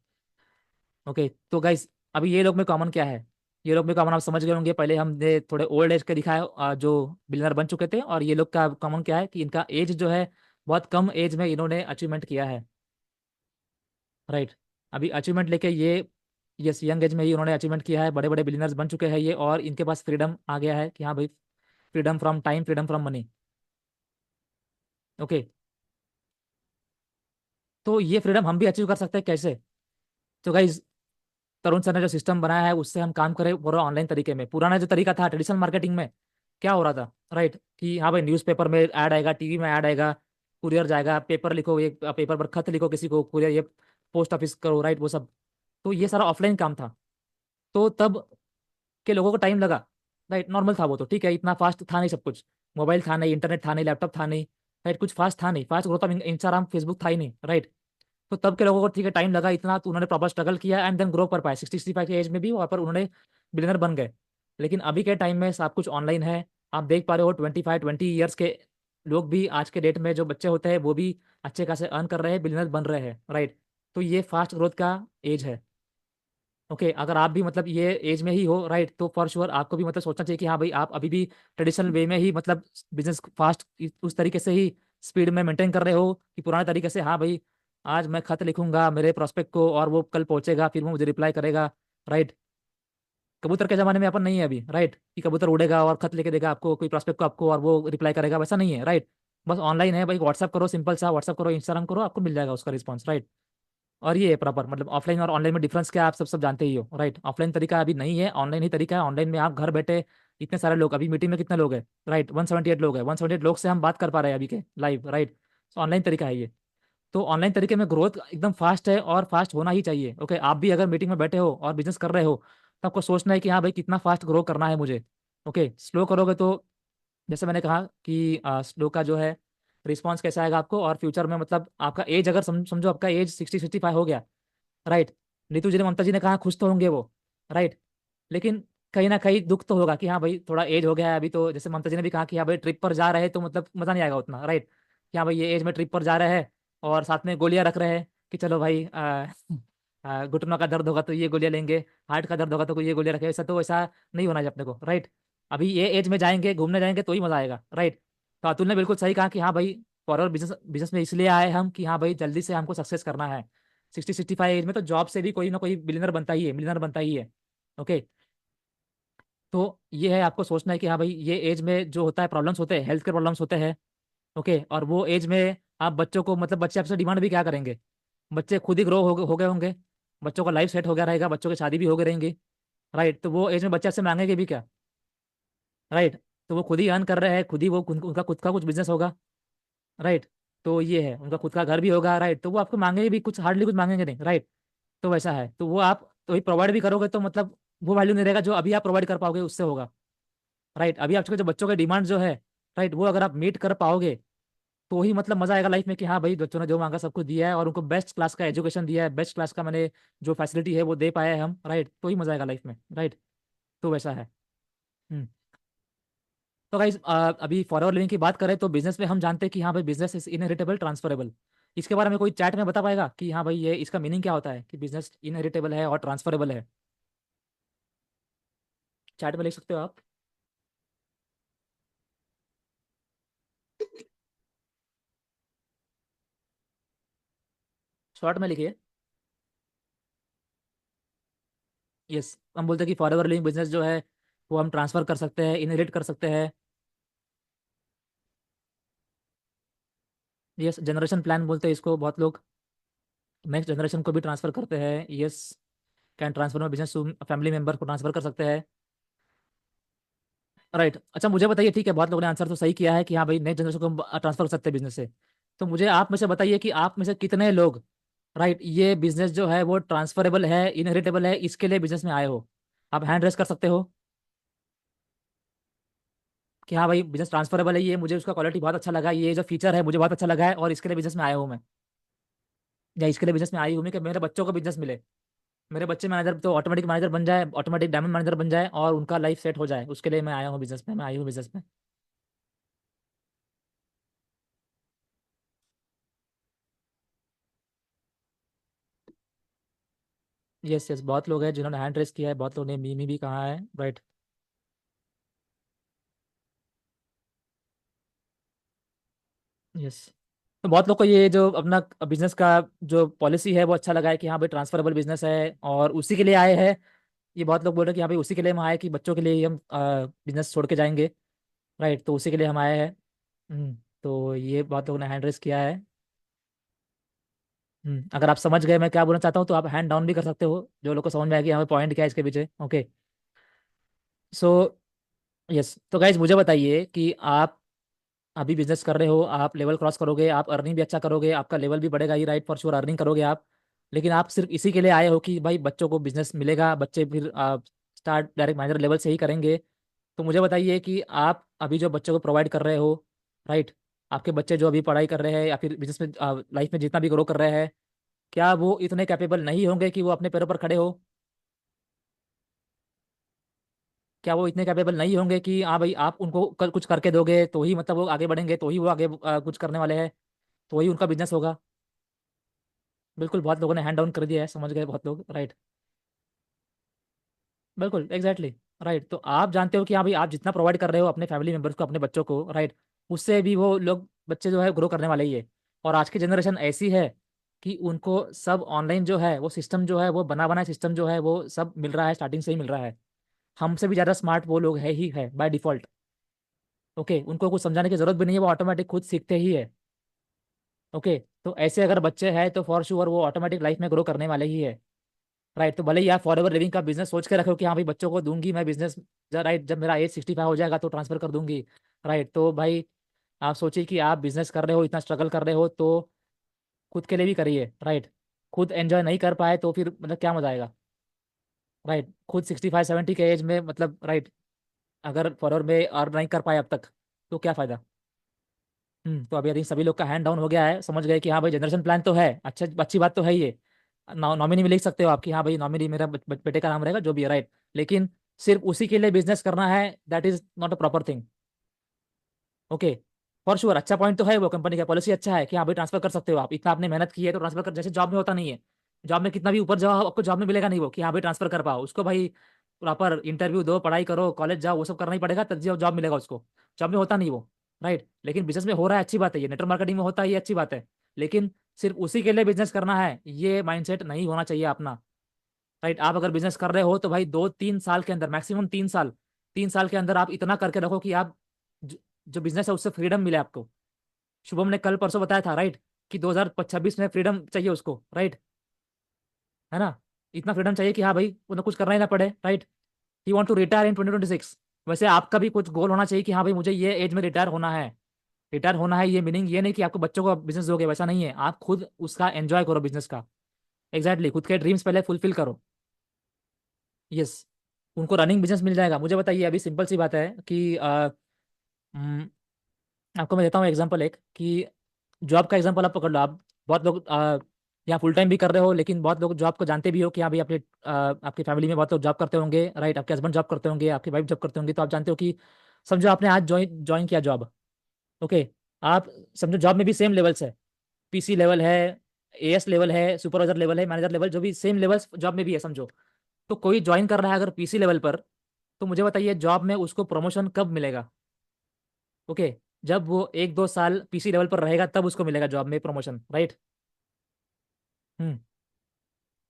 A: ओके, तो गाइस अभी ये लोग में कॉमन क्या है, ये लोग में कॉमन आप समझ गए होंगे। पहले हमने थोड़े ओल्ड एज के दिखाए जो बिलियनर बन चुके थे, और ये लोग का कॉमन क्या है कि इनका एज जो है बहुत कम एज में इन्होंने अचीवमेंट किया है, राइट। अभी अचीवमेंट लेके ये, यस, यंग एज में ही उन्होंने अचीवमेंट किया है, बड़े बड़े बिलियनर्स बन चुके हैं ये, और इनके पास फ्रीडम आ गया है कि हाँ भाई, freedom from time, freedom from money. Okay, तो ये फ्रीडम हम भी अचीव कर सकते हैं कैसे। तो गाइज, तरुण सर ने जो सिस्टम बनाया है उससे हम काम करें पूरा ऑनलाइन तरीके में। पुराना जो तरीका था ट्रेडिशनल मार्केटिंग में, क्या हो रहा था, राइट, कि हाँ भाई न्यूज़पेपर में ऐड आएगा, टीवी में ऐड आएगा, कुरियर जाएगा, पेपर लिखो, ये पेपर पर खत लिखो किसी को, कुरियर ये पोस्ट ऑफिस करो, राइट, वो सब। तो ये सारा ऑफलाइन काम था। तो तब के लोगों को टाइम लगा, राइट, नॉर्मल था वो, तो ठीक है, इतना फास्ट था नहीं सब कुछ, मोबाइल था नहीं, इंटरनेट था नहीं, लैपटॉप था नहीं, राइट, कुछ फास्ट था नहीं, fast growth of Instagram Facebook था ही नहीं, राइट। तो तब के लोगों को ठीक है टाइम लगा इतना, तो उन्होंने प्रॉपर स्ट्रगल किया एंड देन ग्रो कर पाए 60-65 के एज में भी, वहाँ पर उन्होंने बिलियनर बन गए। लेकिन अभी के टाइम में सब कुछ ऑनलाइन है, आप देख पा रहे हो 25-20 ईयर्स के लोग भी आज के डेट में, जो बच्चे होते हैं वो भी अच्छे खासे अर्न कर रहे हैं, बिलियनर बन रहे हैं, राइट। तो ये फास्ट ग्रोथ का एज है। ओके, अगर आप भी मतलब ये एज में ही हो, राइट, तो फॉर श्योर आपको भी मतलब सोचना चाहिए कि हाँ भाई आप अभी भी ट्रेडिशनल वे में ही मतलब बिजनेस फास्ट उस तरीके से ही स्पीड में मेंटेन कर रहे हो, कि पुराने तरीके से हाँ भाई आज मैं खत लिखूंगा मेरे प्रोस्पेक्ट को और वो कल पहुंचेगा, फिर वो मुझे रिप्लाई करेगा, राइट। कबूतर के ज़माने में अपन नहीं है अभी, राइट, कि कबूतर उड़ेगा और खत लेके देगा आपको, कोई प्रोस्पेक्ट को आपको, और वो रिप्लाई करेगा, वैसा नहीं है, राइट। बस ऑनलाइन है भाई, व्हाट्सअप करो, सिंपल सा व्हाट्सअप करो, इंस्टाग्राम करो, आपको मिल जाएगा उसका रिस्पॉन्स, राइट। और ये है प्रॉपर मतलब ऑफलाइन और ऑनलाइन में डिफरेंस क्या है, आप सब जानते ही हो, राइट। ऑफलाइन तरीका अभी नहीं है, ऑनलाइन ही तरीका है। ऑनलाइन में आप घर बैठे, इतने सारे लोग, अभी मीटिंग में कितने लोग हैं, राइट, 178 लोग हैं, 178 लोग से हम बात कर पा रहे हैं अभी के लाइव, राइट। तो ऑनलाइन तरीका है ये। तो ऑनलाइन तरीके में ग्रोथ एकदम फास्ट है, और फास्ट होना ही चाहिए। ओके, आप भी अगर मीटिंग में बैठे हो और बिजनेस कर रहे हो, तो आपको सोचना है कि हाँ भाई कितना फास्ट ग्रो करना है मुझे। ओके, स्लो करोगे तो जैसे मैंने कहा कि स्लो का जो है रिस्पॉन्स कैसा आएगा आपको, और फ्यूचर में मतलब आपका एज अगर समझो आपका एज 60-65 हो गया, राइट। नीतू जी ने, ममता जी ने कहा खुश तो होंगे वो, राइट। लेकिन कहीं ना कहीं दुख तो होगा कि हाँ भाई थोड़ा एज हो गया है अभी, तो जैसे ममता जी ने भी कहा कि हाँ भाई ट्रिप पर जा रहे हैं तो मतलब मज़ा नहीं आएगा उतना, राइट। कि हाँ भाई ये एज में ट्रिप पर जा रहे हैं और साथ में गोलियां रख रहे हैं कि चलो भाई घुटनों का दर्द होगा तो ये गोलियां लेंगे, हार्ट का दर्द होगा तो ये गोलियां रखें, ऐसा तो ऐसा नहीं होना चाहिए अपने को, राइट। अभी ये एज में जाएंगे, घूमने जाएंगे तो ही मज़ा आएगा, राइट। तो अतुल ने बिल्कुल सही कहा कि हाँ भाई फॉरवर्ड बिजनेस बिजनेस में इसलिए आए हम कि हाँ भाई जल्दी से हमको सक्सेस करना है। 60-65 एज में तो जॉब से भी कोई ना कोई बिलियनर बनता ही है, मिलियनर बनता ही है। ओके, तो ये है आपको सोचना है कि हाँ भाई ये एज में जो होता है प्रॉब्लम्स होते हैं, हेल्थ के प्रॉब्लम्स होते हैं। ओके, और वो एज में आप बच्चों को मतलब बच्चे आपसे डिमांड भी क्या करेंगे, बच्चे खुद ही ग्रो हो गए होंगे, बच्चों का लाइफ सेट हो गया रहेगा, बच्चों की शादी भी हो गई रहेंगी, राइट। तो वो एज में बच्चे आपसे मांगेंगे भी क्या, राइट। तो वो खुद ही अर्न कर रहे हैं, खुद ही वो उनका खुद का कुछ बिजनेस होगा, राइट। तो ये है उनका खुद का घर भी होगा, राइट। तो वो आपको मांगेंगे भी कुछ, हार्डली कुछ मांगेंगे नहीं, राइट। तो वैसा है, तो वो आप तो प्रोवाइड भी करोगे तो मतलब वो वैल्यू नहीं रहेगा जो अभी आप प्रोवाइड कर पाओगे उससे होगा, राइट। अभी आपके जो बच्चों के डिमांड जो है, राइट, वो अगर आप मीट कर पाओगे तो ही मतलब मजा आएगा लाइफ में कि हाँ भाई बच्चों ने जो मांगा सब कुछ दिया है, और उनको बेस्ट क्लास का एजुकेशन दिया है, बेस्ट क्लास का मैंने जो फैसिलिटी है वो दे पाए हैं हम, राइट। तो ही मजा आएगा लाइफ में, राइट। तो वैसा है। हम्म। तो गाइस अभी फॉरएवर लिविंग की बात करें तो बिजनेस में हम जानते हैं कि हाँ भाई बिजनेस इज इनहेरिटेबल ट्रांसफरेबल। इसके बारे में कोई चैट में बता पाएगा कि हाँ भाई ये इसका मीनिंग क्या होता है कि बिजनेस इनहेरिटेबल है और ट्रांसफरेबल है। चैट में लिख सकते हो आप। शॉर्ट में लिखिए। यस, हम बोलते हैं कि फॉर एवर लिविंग बिजनेस जो है वो हम ट्रांसफर कर सकते हैं, इनहेरिट कर सकते हैं। यस, जनरेशन प्लान बोलते हैं इसको बहुत लोग। नेक्स्ट जनरेशन को भी ट्रांसफर करते हैं। यस, कैन ट्रांसफर में बिजनेस फैमिली मेंबर को ट्रांसफर कर सकते हैं। राइट, अच्छा मुझे बताइए, ठीक है बहुत लोगों ने आंसर तो सही किया है कि हाँ भाई नेक्स्ट जनरेशन को हम ट्रांसफर कर सकते हैं बिजनेस से। तो मुझे आप में से बताइए कि आप में से कितने लोग, राइट, ये बिजनेस जो है वो ट्रांसफरेबल है, इनहेरिटेबल है, इसके लिए बिजनेस में आए हो। आप हैंड रेस कर सकते हो कि हाँ भाई बिजनेस ट्रांसफरेबल है, ये मुझे उसका क्वालिटी बहुत अच्छा लगा, ये जो फीचर है मुझे बहुत अच्छा लगा है और इसके लिए बिजनेस में आया हूँ मैं, या इसके लिए बिजनेस में आई हूँ मैं कि मेरे बच्चों को बिजनेस मिले, मेरे बच्चे मैनेजर तो ऑटोमेटिक मैनेजर बन जाए, ऑटोमेटिक डायमंड मैनेजर बन जाए और उनका लाइफ सेट हो जाए, उसके लिए मैं आया हूँ बिजनेस में, मैं आई हूँ बिजनेस में। यस यस, बहुत लोग हैं जिन्होंने हैंड रेस किया है, बहुत लोगों ने मीमी भी कहा है। राइट। यस, तो बहुत लोग को ये जो अपना बिजनेस का जो पॉलिसी है वो अच्छा लगा है कि हाँ भाई ट्रांसफरेबल बिजनेस है और उसी के लिए आए हैं। ये बहुत लोग बोल रहे हैं कि हाँ भाई उसी के लिए हम आए कि बच्चों के लिए ही हम बिजनेस छोड़ के जाएंगे। राइट, तो उसी के लिए हम आए हैं। तो ये बहुत लोगों ने हैंड रेस किया है। अगर आप समझ गए मैं क्या बोलना चाहता हूँ तो आप हैंड डाउन भी कर सकते हो, जो लोग को समझ में आएगी हमें पॉइंट क्या है इसके पीछे। ओके, सो यस, तो गाइज मुझे बताइए कि आप अभी बिजनेस कर रहे हो, आप लेवल क्रॉस करोगे, आप अर्निंग भी अच्छा करोगे, आपका लेवल भी बढ़ेगा ही, राइट, फॉर श्योर अर्निंग करोगे आप। लेकिन आप सिर्फ इसी के लिए आए हो कि भाई बच्चों को बिजनेस मिलेगा, बच्चे फिर स्टार्ट डायरेक्ट मैनेजर लेवल से ही करेंगे। तो मुझे बताइए कि आप अभी जो बच्चों को प्रोवाइड कर रहे हो, राइट, आपके बच्चे जो अभी पढ़ाई कर रहे हैं या फिर बिजनेस में लाइफ में जितना भी ग्रो कर रहे हैं, क्या वो इतने कैपेबल नहीं होंगे कि वो अपने पैरों पर खड़े हो? क्या वो इतने कैपेबल नहीं होंगे कि हाँ भाई आप उनको कुछ करके दोगे तो ही मतलब वो आगे बढ़ेंगे, तो ही वो आगे कुछ करने वाले हैं, तो ही उनका बिजनेस होगा? बिल्कुल, बहुत लोगों ने हैंड डाउन कर दिया है, समझ गए बहुत लोग। राइट, बिल्कुल एग्जैक्टली। राइट, तो आप जानते हो कि हाँ भाई आप जितना प्रोवाइड कर रहे हो अपने फैमिली मेम्बर्स को, अपने बच्चों को, राइट, उससे भी वो लोग बच्चे जो है ग्रो करने वाले ही है। और आज की जनरेशन ऐसी है कि उनको सब ऑनलाइन जो है वो सिस्टम जो है वो बना बनाया सिस्टम जो है वो सब मिल रहा है, स्टार्टिंग से ही मिल रहा है। हमसे भी ज़्यादा स्मार्ट वो लोग है ही है बाय डिफॉल्ट। ओके, उनको कुछ समझाने की जरूरत भी नहीं है, वो ऑटोमेटिक खुद सीखते ही है। ओके, तो ऐसे अगर बच्चे हैं तो फॉर श्योर वो ऑटोमेटिक लाइफ में ग्रो करने वाले ही है। राइट, तो भले ही आप फॉर एवर लिविंग का बिजनेस सोच के रखो कि हाँ भाई बच्चों को दूंगी मैं बिजनेस, राइट, जब मेरा एज 65 हो जाएगा तो ट्रांसफर कर दूंगी। राइट, तो भाई आप सोचिए कि आप बिजनेस कर रहे हो, इतना स्ट्रगल कर रहे हो, तो खुद के लिए भी करिए। राइट, खुद एंजॉय नहीं कर पाए तो फिर मतलब क्या मजा आएगा? राइट, खुद 65 70 के एज में मतलब, राइट, अगर फॉर एवर में अर्न नहीं कर पाए अब तक तो क्या फायदा? तो अभी आई थिंक सभी लोग का हैंड डाउन हो गया है, समझ गए कि हाँ भाई जनरेशन प्लान तो है, अच्छा अच्छी बात तो है ये। नॉमिनी में लिख सकते हो आप कि हाँ भाई नॉमिनी मेरा बेटे का नाम रहेगा जो भी है, राइट, लेकिन सिर्फ उसी के लिए बिजनेस करना है, that is not a proper thing. Okay, for sure अच्छा पॉइंट तो है, वो कंपनी का पॉलिसी अच्छा है कि हाँ भाई ट्रांसफर कर सकते हो आप, इतना आपने मेहनत की है तो ट्रांसफर कर, जैसे जॉब में होता नहीं है। जॉब में कितना भी ऊपर जाओ आपको जॉब में मिलेगा नहीं वो कि हाँ भाई ट्रांसफर कर पाओ उसको, भाई प्रॉपर इंटरव्यू दो, पढ़ाई करो, कॉलेज जाओ, वो सब करना ही पड़ेगा तब जॉब मिलेगा उसको। जॉब में होता नहीं वो। राइट, लेकिन बिजनेस में हो रहा है, अच्छी बात है, ये नेटवर्क मार्केटिंग में होता है, ये अच्छी बात है। लेकिन सिर्फ उसी के लिए बिजनेस करना है ये माइंडसेट नहीं होना चाहिए अपना। राइट, आप अगर बिजनेस कर रहे हो तो भाई 2 3 साल के अंदर, मैक्सिमम 3 साल, 3 साल के अंदर आप इतना करके रखो कि आप जो बिजनेस है उससे फ्रीडम मिले आपको। शुभम ने कल परसों बताया था, राइट, कि 2026 में फ्रीडम चाहिए उसको, राइट, है ना? इतना फ्रीडम चाहिए कि हाँ भाई उन्हें कुछ करना ही ना पड़े। Right, he want to retire in 2026। वैसे आपका भी कुछ गोल होना चाहिए कि हाँ भाई मुझे ये एज में रिटायर होना है। रिटायर होना है ये मीनिंग ये नहीं कि आपको बच्चों को बिजनेस दोगे, वैसा नहीं है, आप खुद उसका एंजॉय करो बिजनेस का। एग्जैक्टली, खुद के ड्रीम्स पहले फुलफिल करो। यस, उनको रनिंग बिजनेस मिल जाएगा। मुझे बताइए, अभी सिंपल सी बात है कि हम्म, आपको मैं देता हूँ एग्जांपल एक कि जॉब का एग्जांपल आप पकड़ लो। आप बहुत लोग यहाँ फुल टाइम भी कर रहे हो, लेकिन बहुत लोग जॉब को जानते भी हो कि हाँ भाई अपने आपकी फैमिली में बहुत लोग जॉब करते होंगे, राइट, आपके हस्बैंड जॉब करते होंगे, आपकी वाइफ जॉब करते होंगे, तो आप जानते हो कि समझो आपने आज ज्वाइन ज्वाइन किया जॉब। ओके, आप समझो जॉब में भी सेम लेवल्स है, पीसी लेवल है, एएस लेवल है, सुपरवाइजर लेवल है, मैनेजर लेवल, जो भी सेम लेवल्स जॉब में भी है समझो। तो कोई ज्वाइन कर रहा है अगर पीसी लेवल पर, तो मुझे बताइए जॉब में उसको प्रमोशन कब मिलेगा? ओके, जब वो 1 2 साल पीसी लेवल पर रहेगा तब उसको मिलेगा जॉब में प्रमोशन, राइट। हम्म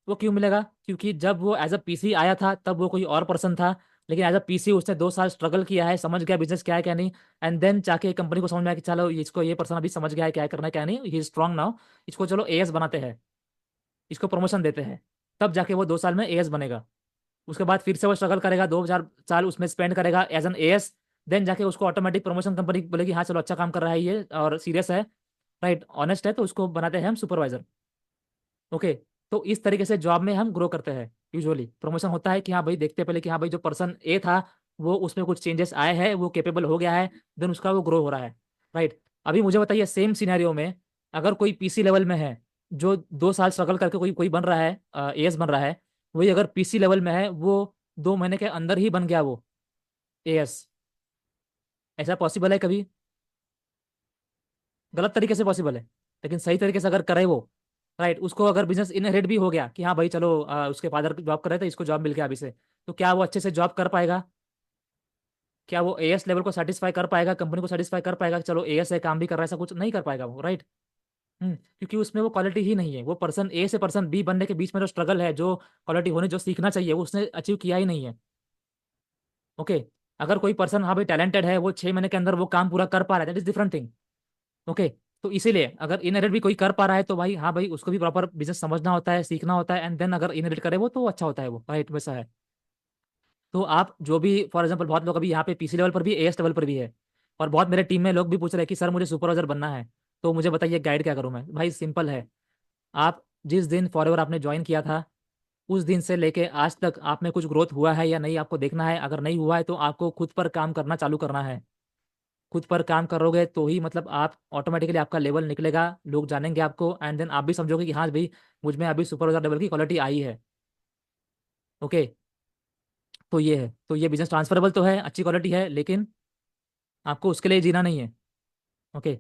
A: वो क्यों मिलेगा? क्योंकि जब वो एज अ पीसी आया था तब वो कोई और पर्सन था, लेकिन एज अ पीसी उसने 2 साल स्ट्रगल किया है, समझ गया बिजनेस क्या है क्या नहीं, एंड देन जाके कंपनी को समझ में आया कि चलो इसको ये पर्सन अभी समझ गया है क्या करना है क्या नहीं, ही इज स्ट्रांग नाउ, इसको चलो एएस बनाते हैं, इसको प्रमोशन देते हैं। तब जाके वो 2 साल में एएस बनेगा। उसके बाद फिर से वो स्ट्रगल करेगा, 2 4 साल उसमें स्पेंड करेगा एज एन एएस। देन जाके उसको ऑटोमेटिक प्रमोशन कंपनी बोलेगी हाँ चलो अच्छा काम कर रहा है ये और सीरियस है, राइट, ऑनेस्ट है, तो उसको बनाते हैं हम सुपरवाइजर। ओके। तो इस तरीके से जॉब में हम ग्रो करते हैं। यूजुअली प्रमोशन होता है कि हाँ भाई देखते हैं पहले कि हाँ भाई जो पर्सन ए था वो उसमें कुछ चेंजेस आए हैं, वो केपेबल हो गया है, देन उसका वो ग्रो हो रहा है, राइट। अभी मुझे बताइए सेम सिनेरियो में अगर कोई पीसी लेवल में है, जो 2 साल स्ट्रगल करके कोई कोई बन रहा है, एएस बन रहा है, वही अगर पीसी लेवल में है वो 2 महीने के अंदर ही बन गया वो एएस, ऐसा पॉसिबल है कभी? गलत तरीके से पॉसिबल है, लेकिन सही तरीके से अगर करे वो, राइट, उसको अगर बिजनेस इनहेरिट भी हो गया कि हाँ भाई चलो उसके फादर जॉब कर रहे थे, इसको जॉब मिल गया अभी से, तो क्या वो अच्छे से जॉब कर पाएगा? क्या वो एएस लेवल को सेटिस्फाई कर पाएगा, कंपनी को सेटिस्फाई कर पाएगा कि चलो एएस है काम भी कर रहा है, ऐसा कुछ नहीं कर पाएगा वो, राइट। क्योंकि उसमें वो क्वालिटी ही नहीं है, वो पर्सन ए से पर्सन बी बनने के बीच में जो स्ट्रगल है, जो क्वालिटी होने जो सीखना चाहिए वो उसने अचीव किया ही नहीं है। ओके। अगर कोई पर्सन हाँ भाई टैलेंटेड है, वो 6 महीने के अंदर वो काम पूरा कर पा रहा है, that is different thing. Okay. तो इसीलिए अगर इनहेरिट भी कोई कर पा रहा है तो भाई हाँ भाई उसको भी प्रॉपर बिजनेस समझना होता है, सीखना होता है, एंड देन अगर इनहेरिट करे वो तो अच्छा होता है वो, राइट, वैसा है। तो आप जो भी फॉर एग्जांपल बहुत लोग अभी यहाँ पे पीसी लेवल पर भी एएस लेवल पर भी है, और बहुत मेरे टीम में लोग भी पूछ रहे हैं कि सर मुझे सुपरवाइजर बनना है, तो मुझे बताइए गाइड क्या करूँ मैं? भाई सिंपल है। आप जिस दिन फॉरएवर आपने ज्वाइन किया था उस दिन से लेके आज तक आप में कुछ ग्रोथ हुआ है या नहीं आपको देखना है। अगर नहीं हुआ है तो आपको खुद पर काम करना चालू करना है। खुद पर काम करोगे तो ही मतलब आप ऑटोमेटिकली आपका लेवल निकलेगा, लोग जानेंगे आपको, एंड देन आप भी समझोगे कि हाँ भाई मुझ में अभी सुपरवाइजर लेवल की क्वालिटी आई है। ओके। तो ये है, तो ये बिजनेस ट्रांसफरेबल तो है, अच्छी क्वालिटी है, लेकिन आपको उसके लिए जीना नहीं है। ओके।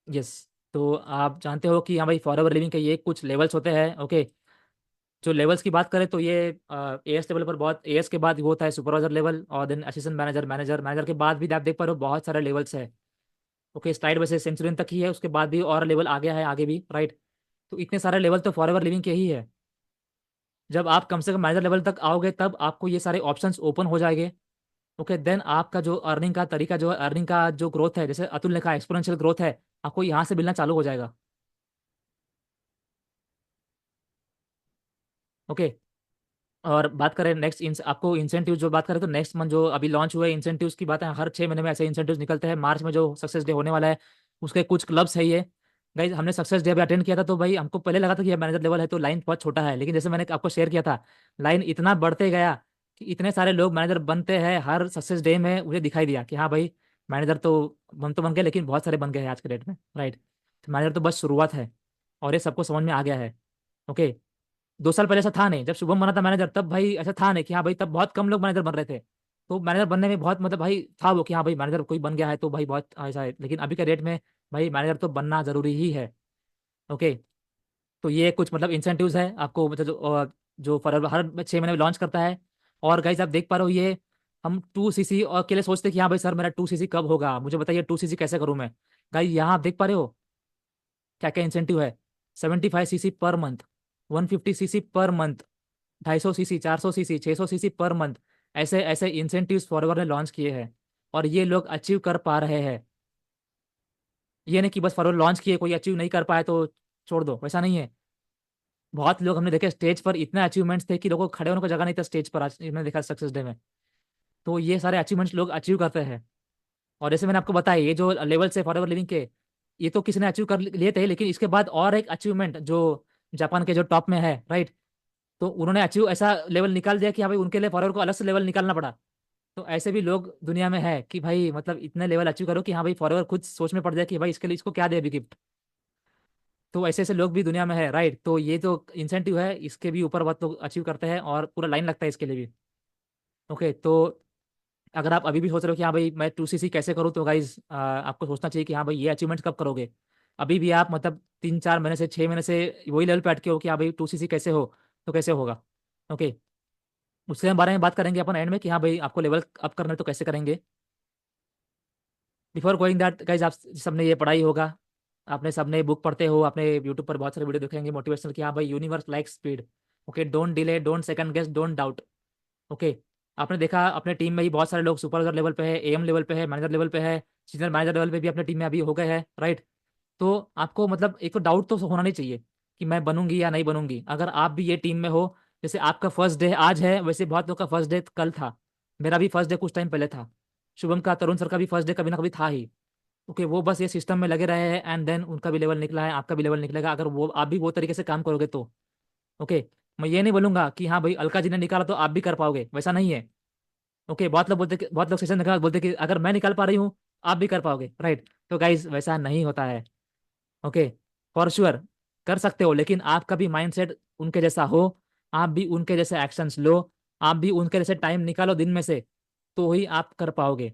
A: यस। तो आप जानते हो कि हाँ भाई फॉर एवर लिविंग के ये कुछ लेवल्स होते हैं। ओके। जो लेवल्स की बात करें तो ये एएस लेवल पर बहुत, एएस के बाद वो होता है सुपरवाइजर लेवल, और देन असिस्टेंट मैनेजर, मैनेजर के बाद भी आप देख पा रहे हो बहुत सारे लेवल्स है। ओके। स्लाइड वैसे सेंचुरियन तक ही है, उसके बाद भी और लेवल आ गया है आगे भी, राइट। तो इतने सारे लेवल तो फॉर एवर लिविंग के ही है। जब आप कम से कम मैनेजर लेवल तक आओगे तब आपको ये सारे ऑप्शंस ओपन हो जाएंगे। ओके। देन आपका जो अर्निंग का तरीका, जो अर्निंग का जो ग्रोथ है, जैसे अतुल ने कहा एक्सपोनेंशियल ग्रोथ है, आपको यहाँ से मिलना चालू हो जाएगा। ओके। और बात करें नेक्स्ट आपको इंसेंटिव जो बात करें तो नेक्स्ट मंथ जो अभी लॉन्च हुए इंसेंटिव्स की बात है, हर 6 महीने में ऐसे इंसेंटिव्स निकलते हैं। मार्च में जो सक्सेस डे होने वाला है उसके कुछ क्लब्स है ये। गाइज हमने सक्सेस डे अभी अटेंड किया था, तो भाई हमको पहले लगा था कि ये मैनेजर लेवल है तो लाइन बहुत छोटा है, लेकिन जैसे मैंने आपको शेयर किया था लाइन इतना बढ़ते गया कि इतने सारे लोग मैनेजर बनते हैं हर सक्सेस डे में। मुझे दिखाई दिया कि हाँ भाई मैनेजर तो बन गए, लेकिन बहुत सारे बन गए हैं आज के डेट में, राइट। तो मैनेजर तो बस शुरुआत है और ये सबको समझ में आ गया है। ओके। 2 साल पहले ऐसा था नहीं, जब शुभम बना था मैनेजर तब भाई ऐसा था नहीं कि हाँ भाई तब बहुत कम लोग मैनेजर बन रहे थे। तो मैनेजर बनने में बहुत मतलब भाई था वो कि हाँ भाई मैनेजर कोई बन गया है तो भाई बहुत ऐसा है, लेकिन अभी के डेट में भाई मैनेजर तो बनना जरूरी ही है। ओके। तो ये कुछ मतलब इंसेंटिव्स है आपको, मतलब जो फरवरी हर 6 महीने में लॉन्च करता है। और गाइज आप देख पा रहे हो ये हम 2 सीसी और के लिए सोचते हैं कि हाँ भाई सर मेरा 2 सीसी कब होगा, मुझे बताइए 2 सीसी कैसे करूँ मैं। गाइज यहाँ आप देख पा रहे हो क्या क्या इंसेंटिव है। 75 CC per month, 150 CC per month, 250 CC, 400 CC, 600 CC per month, ऐसे ऐसे इंसेंटिव्स फॉरएवर ने लॉन्च किए हैं और ये लोग अचीव कर पा रहे हैं। ये नहीं कि बस फॉरएवर लॉन्च किए कोई अचीव नहीं कर पाए तो छोड़ दो, वैसा नहीं है। बहुत लोग हमने देखे स्टेज पर इतने अचीवमेंट्स थे कि लोगों को खड़े होने को जगह नहीं था स्टेज पर, आज मैंने देखा सक्सेस डे में। तो ये सारे अचीवमेंट्स लोग अचीव करते हैं। और जैसे मैंने आपको बताया ये जो लेवल से फॉरएवर लिविंग के, ये तो किसी ने अचीव कर लिए थे, लेकिन इसके बाद और एक अचीवमेंट जो जापान के जो टॉप में है, राइट, तो उन्होंने अचीव ऐसा लेवल निकाल दिया कि हाँ भाई उनके लिए फॉरएवर को अलग से लेवल निकालना पड़ा। तो ऐसे भी लोग दुनिया में है कि भाई मतलब इतने लेवल अचीव करो कि हाँ भाई फॉरएवर खुद सोच में पड़ जाए कि भाई इसके लिए इसको क्या दे अभी गिफ्ट। तो ऐसे ऐसे लोग भी दुनिया में है, राइट। तो ये जो इंसेंटिव है इसके भी ऊपर बहुत लोग अचीव करते हैं और पूरा लाइन लगता है इसके लिए भी। ओके। तो अगर आप अभी भी सोच रहे हो कि हाँ भाई मैं 2 सीसी कैसे करूँ, तो गाइज आपको सोचना चाहिए कि हाँ भाई ये अचीवमेंट कब करोगे। अभी भी आप मतलब 3 4 महीने से 6 महीने से वही लेवल पे अटके हो कि हाँ भाई 2 सीसी कैसे हो, तो कैसे होगा। ओके। उसके बारे में बात करेंगे अपन एंड में कि हाँ भाई आपको लेवल अप करना है तो कैसे करेंगे। बिफोर गोइंग दैट गाइज आप सबने ये पढ़ाई होगा, आपने सबने बुक पढ़ते हो, आपने यूट्यूब पर बहुत सारे वीडियो देखेंगे मोटिवेशनल कि हाँ भाई universe like speed. Okay, don't delay, don't second guess, don't doubt. Okay, आपने देखा अपने टीम में ही बहुत सारे लोग सुपरवाइजर लेवल पे है, एएम लेवल पे है, मैनेजर लेवल पे है, सीनियर मैनेजर लेवल पे भी अपने टीम में अभी हो गए हैं, राइट। तो आपको मतलब एक तो डाउट तो होना नहीं चाहिए कि मैं बनूंगी या नहीं बनूंगी। अगर आप भी ये टीम में हो, जैसे आपका फर्स्ट डे आज है, वैसे बहुत लोग का फर्स्ट डे कल था, मेरा भी फर्स्ट डे कुछ टाइम पहले था, शुभम का, तरुण सर का भी फर्स्ट डे कभी ना कभी था ही। ओके, वो बस ये सिस्टम में लगे रहे हैं एंड देन उनका भी लेवल निकला है, आपका भी लेवल निकलेगा अगर वो आप भी वो तरीके से काम करोगे तो। ओके, मैं ये नहीं बोलूंगा कि हाँ भाई अलका जी ने निकाला तो आप भी कर पाओगे, वैसा नहीं है। ओके, बहुत लोग सेशन के बाद बोलते कि अगर मैं निकाल पा रही हूँ आप भी कर पाओगे, राइट। तो गाइज वैसा नहीं होता है। ओके, फॉर श्योर कर सकते हो, लेकिन आपका भी माइंडसेट उनके जैसा हो, आप भी उनके जैसे एक्शंस लो, आप भी उनके जैसे टाइम निकालो दिन में से, तो ही आप कर पाओगे।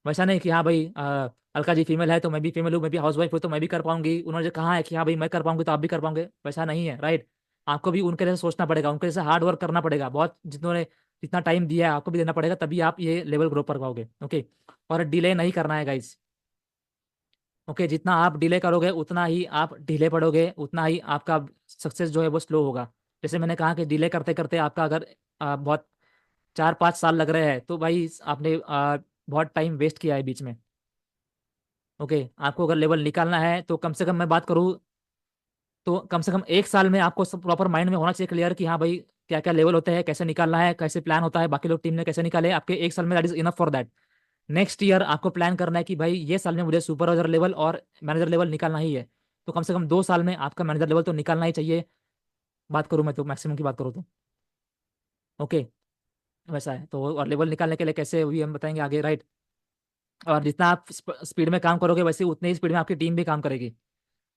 A: वैसा नहीं कि हाँ भाई अलका जी फीमेल है तो मैं भी फीमेल हूँ, मैं भी हाउस वाइफ हूँ तो मैं भी कर पाऊंगी, उन्होंने जो कहा है कि हाँ भाई मैं कर पाऊंगी तो आप भी कर पाओगे, वैसा नहीं है, राइट। आपको भी उनके जैसे सोचना पड़ेगा, उनके जैसे हार्ड वर्क करना पड़ेगा, बहुत जिन्होंने जितना टाइम दिया है आपको भी देना पड़ेगा, तभी आप ये लेवल ग्रो कर पाओगे। ओके, और डिले नहीं करना है गाइज। ओके, जितना आप डिले करोगे उतना ही आप ढीले पड़ोगे, उतना ही आपका सक्सेस जो है वो स्लो होगा। जैसे मैंने कहा कि डिले करते करते आपका अगर बहुत 4-5 साल लग रहे हैं तो भाई आपने बहुत टाइम वेस्ट किया है बीच में। ओके, आपको अगर लेवल निकालना है तो कम से कम मैं बात करूँ तो कम से कम 1 साल में आपको सब प्रॉपर माइंड में होना चाहिए क्लियर कि हाँ भाई क्या क्या लेवल होते हैं, कैसे निकालना है, कैसे प्लान होता है, बाकी लोग टीम ने कैसे निकाले, आपके 1 साल में that is enough for that. Next year आपको प्लान करना है कि भाई ये साल में मुझे सुपरवाइजर लेवल और मैनेजर लेवल निकालना ही है, तो कम से कम 2 साल में आपका मैनेजर लेवल तो निकालना ही चाहिए। बात करूँ मैं तो मैक्सिमम की बात करूँ तो। ओके, वैसा है तो, और लेवल निकालने के लिए कैसे भी हम बताएंगे आगे, राइट। और जितना आप स्पीड में काम करोगे वैसे उतनी ही स्पीड में आपकी टीम भी काम करेगी।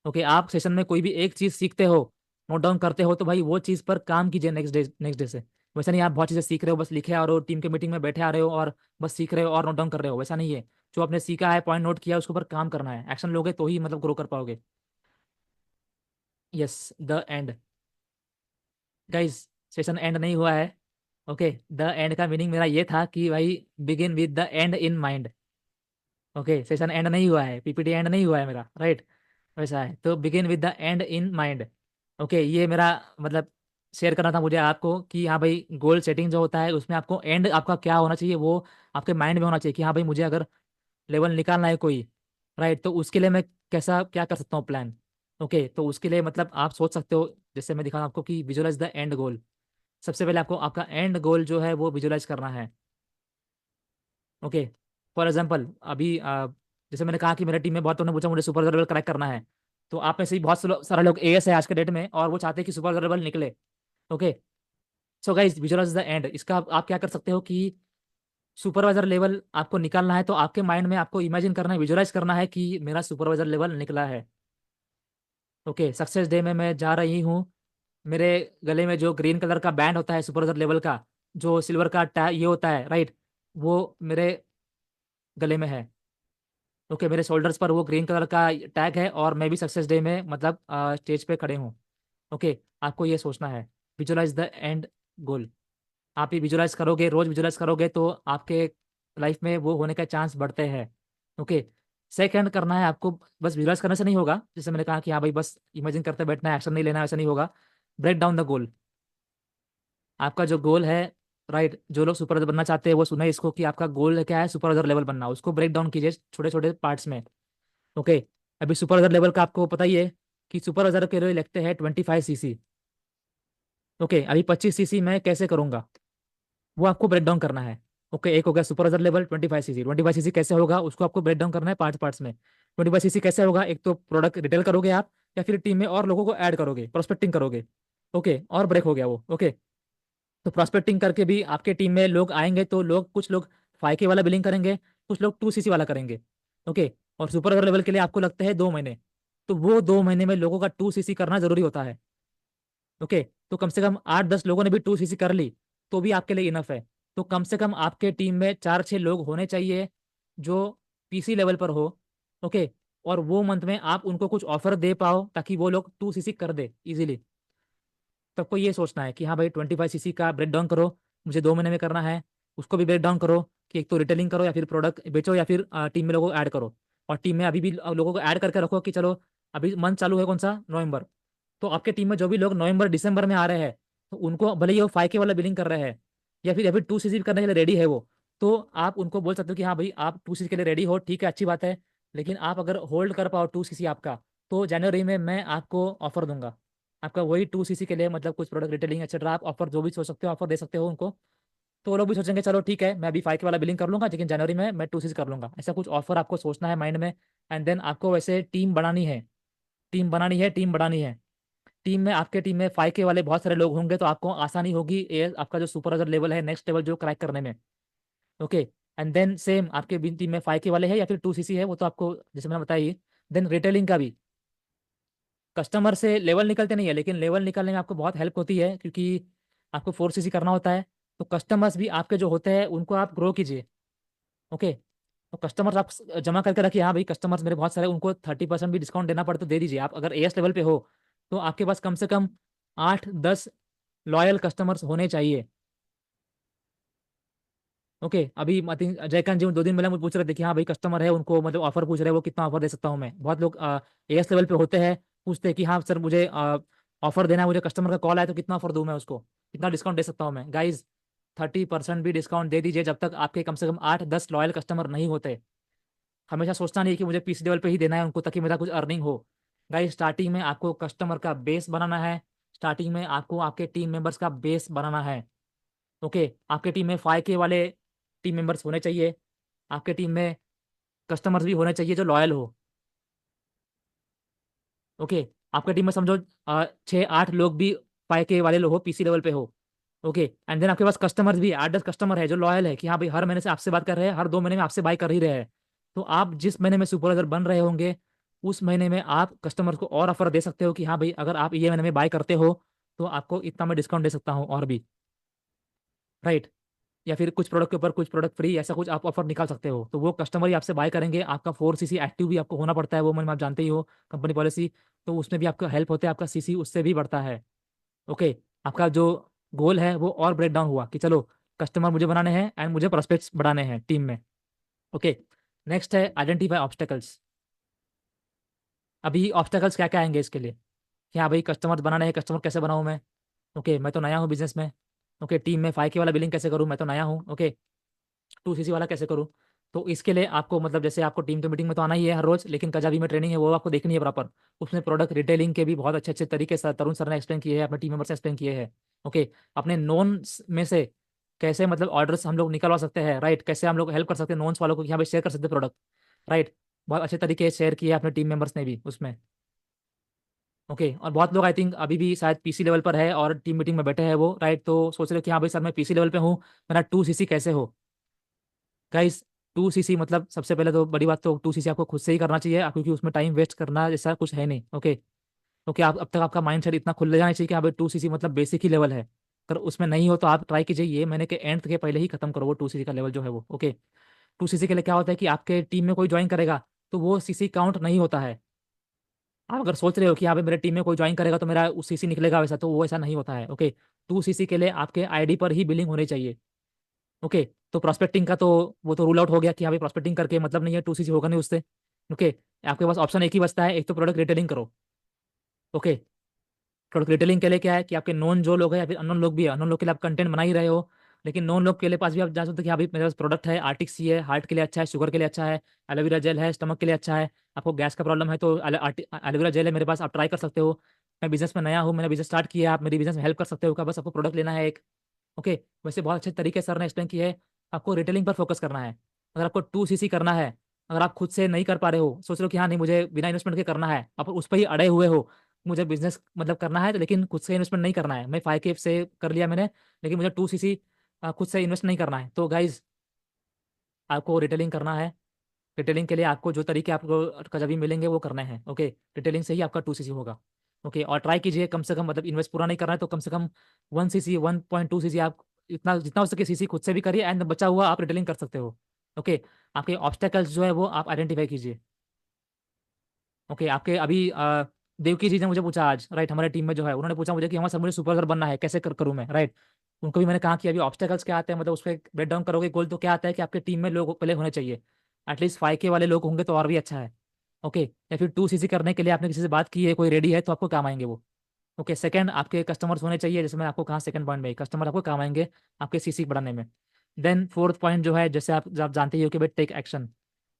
A: ओके, आप सेशन में कोई भी एक चीज़ सीखते हो, नोट डाउन करते हो, तो भाई वो चीज़ पर काम कीजिए नेक्स्ट डे से। वैसा नहीं आप बहुत चीज़ें सीख रहे हो बस लिखे आ रहे हो, टीम के मीटिंग में बैठे आ रहे हो और बस सीख रहे हो और नोट डाउन कर रहे हो, वैसा नहीं है। जो आपने सीखा है, पॉइंट नोट किया, उसके ऊपर काम करना है, एक्शन लोगे तो ही मतलब ग्रो कर पाओगे। Yes, the end. Guys session and नहीं हुआ है। ओके, द एंड का मीनिंग मेरा ये था कि भाई begin with the and in mind. Okay, session and नहीं हुआ है, पीपीटी एंड नहीं हुआ है मेरा, राइट। वैसा है तो begin with the and in mind. Okay, ये मेरा मतलब शेयर करना था मुझे आपको कि हाँ भाई गोल सेटिंग जो होता है उसमें आपको एंड आपका क्या होना चाहिए वो आपके माइंड में होना चाहिए कि हाँ भाई मुझे अगर लेवल निकालना है कोई, राइट, तो उसके लिए मैं कैसा क्या कर सकता हूँ प्लान। ओके, तो उसके लिए मतलब आप सोच सकते हो, जैसे मैं दिखाऊँ आपको कि विजुअलाइज द एंड गोल। सबसे पहले आपको आपका एंड गोल जो है वो विजुअलाइज करना है। ओके, फॉर एग्जाम्पल अभी जैसे मैंने कहा कि मेरे टीम में बहुत लोगों ने पूछा मुझे सुपर लेवल क्रैक करना है, तो आप में से ही बहुत सारे लोग एएस है आज के डेट में और वो चाहते हैं कि सुपर लेवल निकले। Okay, so guys visualise the end, इसका आप क्या कर सकते हो कि सुपरवाइजर लेवल आपको निकालना है तो आपके माइंड में आपको इमेजिन करना है, विजुअलाइज करना है कि मेरा सुपरवाइजर लेवल निकला है। ओके, सक्सेस डे में मैं जा रही हूँ, मेरे गले में जो ग्रीन कलर का बैंड होता है सुपरवाइजर लेवल का, जो सिल्वर का ये होता है, राइट, वो मेरे गले में है। ओके, मेरे शोल्डर्स पर वो ग्रीन कलर का टैग है और मैं भी सक्सेस डे में मतलब स्टेज पे खड़े हूँ। ओके, आपको ये सोचना है, विजुअलाइज द एंड गोल। आप ये विजुअलाइज करोगे, रोज विजुअलाइज करोगे तो आपके लाइफ में वो होने का चांस बढ़ते हैं। ओके, सेकंड करना है आपको, बस विजुअलाइज करने से नहीं होगा, जैसे मैंने कहा कि हाँ भाई बस इमेजिन करते बैठना है, एक्शन नहीं लेना है, वैसा नहीं होगा। Break down the goal. आपका जो गोल है, राइट, जो लोग सुपरवाइजर बनना चाहते हैं वो सुने इसको कि आपका गोल क्या है, सुपरवाइजर लेवल बनना, उसको ब्रेक डाउन कीजिए छोटे छोटे पार्ट्स में। ओके, अभी सुपरवाइजर लेवल का आपको पता ही है कि सुपरवाइजर के लिए लगते हैं 25 सीसी। ओके, अभी 25 सीसी मैं कैसे करूंगा वो आपको ब्रेक डाउन करना है। ओके, एक हो गया सुपरवाइजर लेवल 25 सीसी। 25 सीसी कैसे होगा उसको आपको ब्रेक डाउन करना है 5 पार्ट्स में। 25 सीसी कैसे होगा, एक तो प्रोडक्ट रिटेल करोगे आप, या फिर टीम में और लोगों को ऐड करोगे, प्रोस्पेक्टिंग करोगे। ओके, और ब्रेक हो गया वो। ओके, तो प्रोस्पेक्टिंग करके भी आपके टीम में लोग आएंगे तो लोग कुछ लोग 5K वाला बिलिंग करेंगे, कुछ लोग 2 सीसी वाला करेंगे। ओके, और सुपरवाइजर लेवल के लिए आपको लगता है 2 महीने, तो वो 2 महीने में लोगों का 2 सीसी करना जरूरी होता है। ओके, तो कम से कम 8-10 लोगों ने भी 2 सीसी कर ली तो भी आपके लिए इनफ है। तो कम से कम आपके टीम में 4-6 लोग होने चाहिए जो पीसी लेवल पर हो। ओके, और वो मंथ में आप उनको कुछ ऑफर दे पाओ ताकि वो लोग 2 सीसी कर दे इजीली। तो आपको ये सोचना है कि हाँ भाई 25 सीसी का ब्रेक डाउन करो, मुझे 2 महीने में करना है। उसको भी ब्रेक डाउन करो कि एक तो रिटेलिंग करो या फिर प्रोडक्ट बेचो या फिर टीम में लोगों को ऐड करो। और टीम में अभी भी लोगों को ऐड करके रखो कि चलो अभी मंथ चालू है कौन सा, नवंबर, तो आपके टीम में जो भी लोग नवंबर दिसंबर में आ रहे हैं तो उनको भले ही वो 5K वाला बिलिंग कर रहे हैं या फिर 2CC करने के लिए रेडी है वो, तो आप उनको बोल सकते हो कि हाँ भाई आप 2CC के लिए रेडी हो, ठीक है अच्छी बात है, लेकिन आप अगर होल्ड कर पाओ 2CC आपका, तो जनवरी में मैं आपको ऑफर दूंगा, आपका वही 2CC के लिए मतलब कुछ प्रोडक्ट रिटेलिंग एक्सेट्रा आप ऑफर जो भी सोच सकते हो ऑफर दे सकते हो उनको। तो वो लोग भी सोचेंगे चलो ठीक है मैं अभी 5K वाला बिलिंग कर लूंगा लेकिन जनवरी में मैं 2CC कर लूंगा, ऐसा कुछ ऑफर आपको सोचना है माइंड में। एंड देन आपको वैसे टीम बनानी है, टीम बनानी है, टीम बढ़ानी है। टीम में आपके टीम में 5K वाले बहुत सारे लोग होंगे तो आपको आसानी होगी ये आपका जो सुपरवाइजर लेवल है नेक्स्ट लेवल जो क्रैक करने में। ओके, एंड देन सेम आपके भी टीम में 5K वाले हैं या फिर 2CC है वो तो आपको जैसे मैंने बताया ही। देन रिटेलिंग का भी कस्टमर से लेवल निकलते नहीं है लेकिन लेवल निकालने में आपको बहुत हेल्प होती है क्योंकि आपको 4CC करना होता है, तो कस्टमर्स भी आपके जो होते हैं उनको आप ग्रो कीजिए। ओके, तो कस्टमर्स आप जमा करके रखिए, हाँ भाई कस्टमर्स मेरे बहुत सारे उनको 30% भी डिस्काउंट देना पड़े तो दे दीजिए। आप अगर एएस लेवल पे हो तो आपके पास कम से कम 8-10 लॉयल कस्टमर्स होने चाहिए। ओके, अभी आई थिंक जयकांत जी 2 दिन पहले मुझे पूछ रहे थे कि हाँ भाई कस्टमर है उनको मतलब ऑफर पूछ रहे हैं वो कितना ऑफर दे सकता हूँ मैं। बहुत लोग एएस लेवल पे होते हैं, पूछते हैं कि हाँ सर मुझे ऑफर देना है, मुझे कस्टमर का कॉल आया तो कितना ऑफर दूँ मैं उसको, कितना डिस्काउंट दे सकता हूँ मैं। गाइज 30% भी डिस्काउंट दे दीजिए जब तक आपके कम से कम 8-10 लॉयल कस्टमर नहीं होते। हमेशा सोचना नहीं कि मुझे पीसी लेवल पे ही देना है उनको ताकि मेरा कुछ अर्निंग हो। गाइस स्टार्टिंग में आपको कस्टमर का बेस बनाना है, स्टार्टिंग में आपको आपके टीम मेंबर्स का बेस बनाना है। ओके, आपके टीम में 5K वाले टीम मेंबर्स होने चाहिए, आपके टीम में कस्टमर्स भी होने चाहिए जो लॉयल हो। ओके, आपके टीम में समझो 6-8 लोग भी 5K वाले लोग हो, पीसी लेवल पे हो। ओके, एंड देन आपके पास कस्टमर्स भी 8-10 कस्टमर है जो लॉयल है कि हाँ भाई हर महीने से आपसे बात कर रहे हैं, हर 2 महीने में आपसे बाय कर ही रहे हैं। तो आप जिस महीने में सुपरवाइजर बन रहे होंगे उस महीने में आप कस्टमर को और ऑफर दे सकते हो कि हाँ भाई अगर आप ये महीने में बाय करते हो तो आपको इतना मैं डिस्काउंट दे सकता हूँ और भी, राइट। या फिर कुछ प्रोडक्ट के ऊपर कुछ प्रोडक्ट फ्री, ऐसा कुछ आप ऑफर निकाल सकते हो तो वो कस्टमर ही आपसे बाय करेंगे। आपका 4CC एक्टिव भी आपको होना पड़ता है, वो मैंने आप जानते ही हो कंपनी पॉलिसी, तो उसमें भी आपका हेल्प होता है, आपका CC उससे भी बढ़ता है। ओके, आपका जो गोल है वो और ब्रेक डाउन हुआ कि चलो कस्टमर मुझे बनाने हैं एंड मुझे प्रोस्पेक्ट्स बढ़ाने हैं टीम में। ओके, नेक्स्ट है आइडेंटिफाई ऑब्स्टेकल्स। अभी ऑब्स्टेकल्स क्या क्या आएंगे इसके लिए कि हाँ भाई कस्टमर बनाने हैं, कस्टमर कैसे बनाऊँ मैं। ओके, मैं तो नया हूँ बिजनेस में। ओके, टीम में 5K वाला बिलिंग कैसे करूँ, मैं तो नया हूँ। ओके, 2CC वाला कैसे करूँ। तो इसके लिए आपको मतलब जैसे आपको टीम के मीटिंग में तो आना ही है हर रोज, लेकिन कजाबी में ट्रेनिंग है वो आपको देखनी है प्रॉपर। उसमें प्रोडक्ट रिटेलिंग के भी बहुत अच्छे अच्छे तरीके से तरुण सर ने एक्सप्लेन किए हैं, अपने टीम मेंबर से एक्सप्लेन किए हैं। ओके, अपने नोन में से कैसे मतलब ऑर्डर्स हम लोग निकलवा सकते हैं, राइट, कैसे हम लोग हेल्प कर सकते हैं नोन्स वालों को कि हाँ भाई शेयर कर सकते हैं प्रोडक्ट, राइट। बहुत अच्छे तरीके से शेयर किए अपने टीम मेंबर्स ने भी उसमें। ओके, और बहुत लोग आई थिंक अभी भी शायद पीसी लेवल पर है और टीम मीटिंग में बैठे हैं वो, राइट, तो सोच रहे हो कि हाँ भाई सर मैं पीसी लेवल पे हूँ, मेरा 2CC कैसे हो। गाइस 2CC मतलब सबसे पहले तो बड़ी बात तो 2CC आपको खुद से ही करना चाहिए क्योंकि उसमें टाइम वेस्ट करना जैसा कुछ है नहीं। ओके, क्योंकि आप अब तक आपका माइंड सेट इतना खुल जाना चाहिए कि हाँ भाई 2CC मतलब बेसिक ही लेवल है। अगर उसमें नहीं हो तो आप ट्राई कीजिए ये महीने के एंड के पहले ही खत्म करो वो 2CC का लेवल जो है वो। ओके, 2CC के लिए क्या होता है कि आपके टीम में कोई ज्वाइन करेगा तो वो CC काउंट नहीं होता है। आप अगर सोच रहे हो कि हाँ भाई मेरे टीम में कोई ज्वाइन करेगा तो मेरा उस CC निकलेगा वैसा, तो वो ऐसा नहीं होता है। ओके, 2CC के लिए आपके आईडी पर ही बिलिंग होनी चाहिए। ओके, तो प्रोस्पेक्टिंग का तो वो तो रूल आउट हो गया कि हाँ भाई प्रोस्पेक्टिंग करके मतलब नहीं है, 2CC होगा नहीं उससे। ओके, आपके पास ऑप्शन एक ही बचता है, एक तो प्रोडक्ट रिटेलिंग करो। ओके, प्रोडक्ट रिटेलिंग के लिए क्या है कि आपके नॉन जो लोग हैं या फिर अननोन लोग भी है, अननोन लोग के लिए आप कंटेंट बना ही रहे हो, लेकिन नॉन लोग के लिए पास भी आप जान सकते हो कि हाँ भाई मेरे पास प्रोडक्ट है, आर्टिक सी है, हार्ट के लिए अच्छा है, शुगर के लिए अच्छा है, एलोवेरा जेल है, स्टमक के लिए अच्छा है, आपको गैस का प्रॉब्लम है तो एलोवेरा जेल है मेरे पास, आप ट्राई कर सकते हो। मैं बिजनेस में नया हूँ, मैंने बिजनेस स्टार्ट किया है, आप मेरी बिजनेस में हेल्प कर सकते हो क्या, बस आपको प्रोडक्ट लेना है एक। ओके, वैसे बहुत अच्छे तरीके से सर ने एक्सप्लेन किया है, आपको रिटेलिंग पर फोकस करना है। अगर आपको 2CC करना है, अगर आप खुद से नहीं कर पा रहे हो, सोच रहे हो कि हाँ नहीं मुझे बिना इन्वेस्टमेंट के करना है, आप उस पर ही अड़े हुए हो, मुझे बिजनेस मतलब करना है तो लेकिन खुद से इन्वेस्टमेंट नहीं करना है, मैं 5K से कर लिया मैंने लेकिन मुझे 2CC खुद से इन्वेस्ट नहीं करना है, तो गाइज आपको रिटेलिंग करना है। रिटेलिंग के लिए आपको जो तरीके आपको कभी मिलेंगे वो करने हैं। ओके, रिटेलिंग से ही आपका 2CC होगा। ओके, और ट्राई कीजिए कम से कम मतलब इन्वेस्ट पूरा नहीं करना है तो कम से कम 1CC 1.2CC आप इतना जितना हो सके CC खुद से भी करिए एंड बचा हुआ आप रिटेलिंग कर सकते हो। ओके, आपके ऑब्स्टेकल्स जो है वो आप आइडेंटिफाई कीजिए। ओके, आपके अभी देवकी जी ने मुझे पूछा आज, राइट, हमारे टीम में जो है उन्होंने पूछा मुझे कि हमारे सर मुझे सुपरवाइजर बनना है कैसे करूँ मैं, राइट। उनको भी मैंने कहा कि अभी ऑब्स्टेकल्स क्या आते हैं मतलब उस पर ब्रेक डाउन करोगे गोल तो क्या आता है कि आपके टीम में लोग पहले होने चाहिए। एटलीस्ट 5K वाले लोग होंगे तो और भी अच्छा है। ओके, या फिर 2cc करने के लिए आपने किसी से बात की है, कोई रेडी है, तो आपको काम आएंगे वो। ओके, सेकंड, आपके कस्टमर्स होने चाहिए, जैसे मैं आपको कहा सेकंड पॉइंट में, कस्टमर आपको काम आएंगे आपके सीसी बढ़ाने में। देन फोर्थ पॉइंट जो है, जैसे आप जानते ही हो कि भाई टेक एक्शन।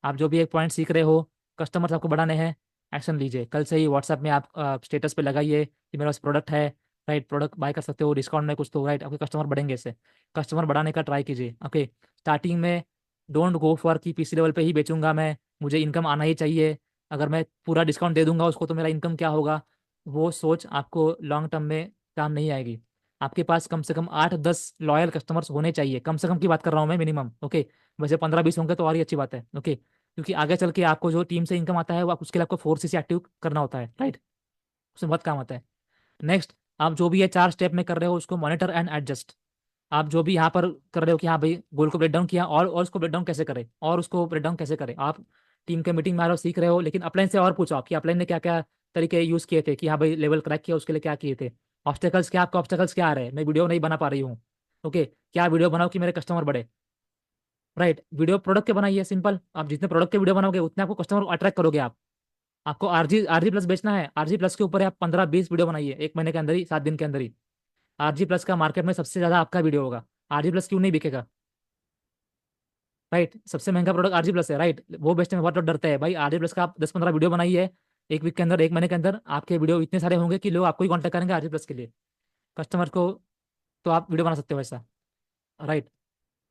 A: आप जो भी एक पॉइंट सीख रहे हो, कस्टमर्स आपको बढ़ाने हैं, एक्शन लीजिए। कल से ही व्हाट्सएप में आप स्टेटस पे लगाइए कि मेरे पास प्रोडक्ट है, राइट, प्रोडक्ट बाय कर सकते हो डिस्काउंट में कुछ, तो राइट आपके कस्टमर बढ़ेंगे इससे। कस्टमर बढ़ाने का ट्राई कीजिए। ओके, स्टार्टिंग में डोंट गो फॉर कि पीसी लेवल पे ही बेचूंगा मैं, मुझे इनकम आना ही चाहिए, अगर मैं पूरा डिस्काउंट दे दूंगा उसको तो मेरा इनकम क्या होगा। वो सोच आपको लॉन्ग टर्म में काम नहीं आएगी। आपके पास कम से कम 8-10 लॉयल कस्टमर्स होने चाहिए, कम से कम की बात कर रहा हूँ मैं, मिनिमम। ओके, वैसे 15-20 होंगे तो और ही अच्छी बात है। ओके, क्योंकि आगे चल के आपको जो टीम से इनकम आता है वो उसके लिए आपको 4cc एक्टिव करना होता है, राइट, उसमें बहुत काम आता है। नेक्स्ट, आप जो भी ये 4 स्टेप में कर रहे हो उसको मॉनिटर एंड एडजस्ट। आप जो भी यहाँ पर कर रहे हो कि हाँ भाई गोल को ब्रेक डाउन किया, और उसको ब्रेक डाउन कैसे करें, और उसको ब्रेक डाउन कैसे करें। आप टीम के मीटिंग में आ रहे हो, सीख रहे हो, लेकिन अपलाइन से और पूछो आप कि अपलाइन ने क्या क्या तरीके यूज किए थे, कि हाँ भाई लेवल क्रैक किया उसके लिए क्या किए थे। ऑब्स्टेकल्स क्या, आपका ऑब्स्टेकल्स क्या आ रहे हैं, मैं वीडियो नहीं बना पा रही हूँ। ओके, क्या वीडियो बनाओ कि मेरे कस्टमर बढ़े, राइट। वीडियो प्रोडक्ट के बनाइए, सिंपल। आप जितने प्रोडक्ट के वीडियो बनाओगे उतने आपको कस्टमर अट्रैक्ट करोगे आप। आपको आरजी प्लस बेचना है, आरजी प्लस के ऊपर आप 15-20 वीडियो बनाइए, 1 महीने के अंदर ही, 7 दिन के अंदर ही। आरजी प्लस का मार्केट में सबसे ज्यादा आपका वीडियो होगा। आरजी प्लस क्यों नहीं बिकेगा, राइट, सबसे महंगा प्रोडक्ट आरजी प्लस है, राइट। वो बेचने में बहुत लोग डरते हैं भाई। आरजी प्लस का आप 10-15 वीडियो बनाइए, 1 वीक के अंदर, 1 महीने के अंदर आपके वीडियो इतने सारे होंगे कि लोग आपको ही कॉन्टैक्ट करेंगे आरजी प्लस के लिए, कस्टमर को। तो आप वीडियो बना सकते हो वैसा, राइट।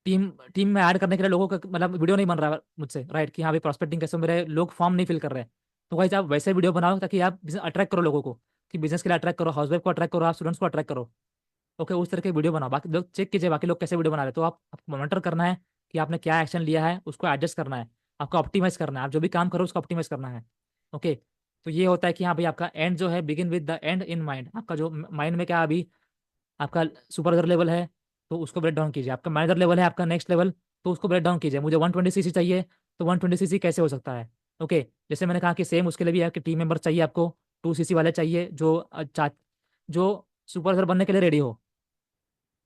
A: टीम टीम में ऐड करने के लिए लोगों का मतलब वीडियो नहीं बन रहा है मुझसे, राइट, कि हाँ भाई प्रॉस्पेक्टिंग कैसे, मेरे लोग फॉर्म नहीं फिल कर रहे हैं। तो भाई आप वैसे वीडियो बनाओ ताकि आप अट्रैक्ट करो लोगों को, कि बिजनेस के लिए अट्रैक्ट करो, हाउसवाइफ को अट्रैक्ट करो, आप स्टूडेंट्स को अट्रैक्ट करो। ओके, उस तरह के वीडियो बनाओ। बाकी लोग चेक कीजिए बाकी लोग कैसे वीडियो बना रहे हैं, तो आपको मॉनिटर करना है कि आपने क्या एक्शन लिया है, उसको एडजस्ट करना है, आपको ऑप्टिमाइज करना है। आप जो भी काम करो उसको ऑप्टिमाइज करना है। ओके, तो ये होता है कि हाँ भाई आपका एंड जो है, begin with the and in mind. आपका जो माइंड में क्या अभी आपका सुपरवाइजर लेवल है, तो उसको ब्रेक डाउन कीजिए। आपका मैनेजर लेवल है आपका नेक्स्ट लेवल, तो उसको ब्रेक डाउन कीजिए। मुझे 120cc चाहिए, तो 120cc कैसे हो सकता है। ओके, जैसे मैंने कहा कि सेम उसके लिए भी है कि टीम मेंबर चाहिए आपको, 2cc वाले चाहिए जो जो सुपरवाइजर बनने के लिए रेडी हो।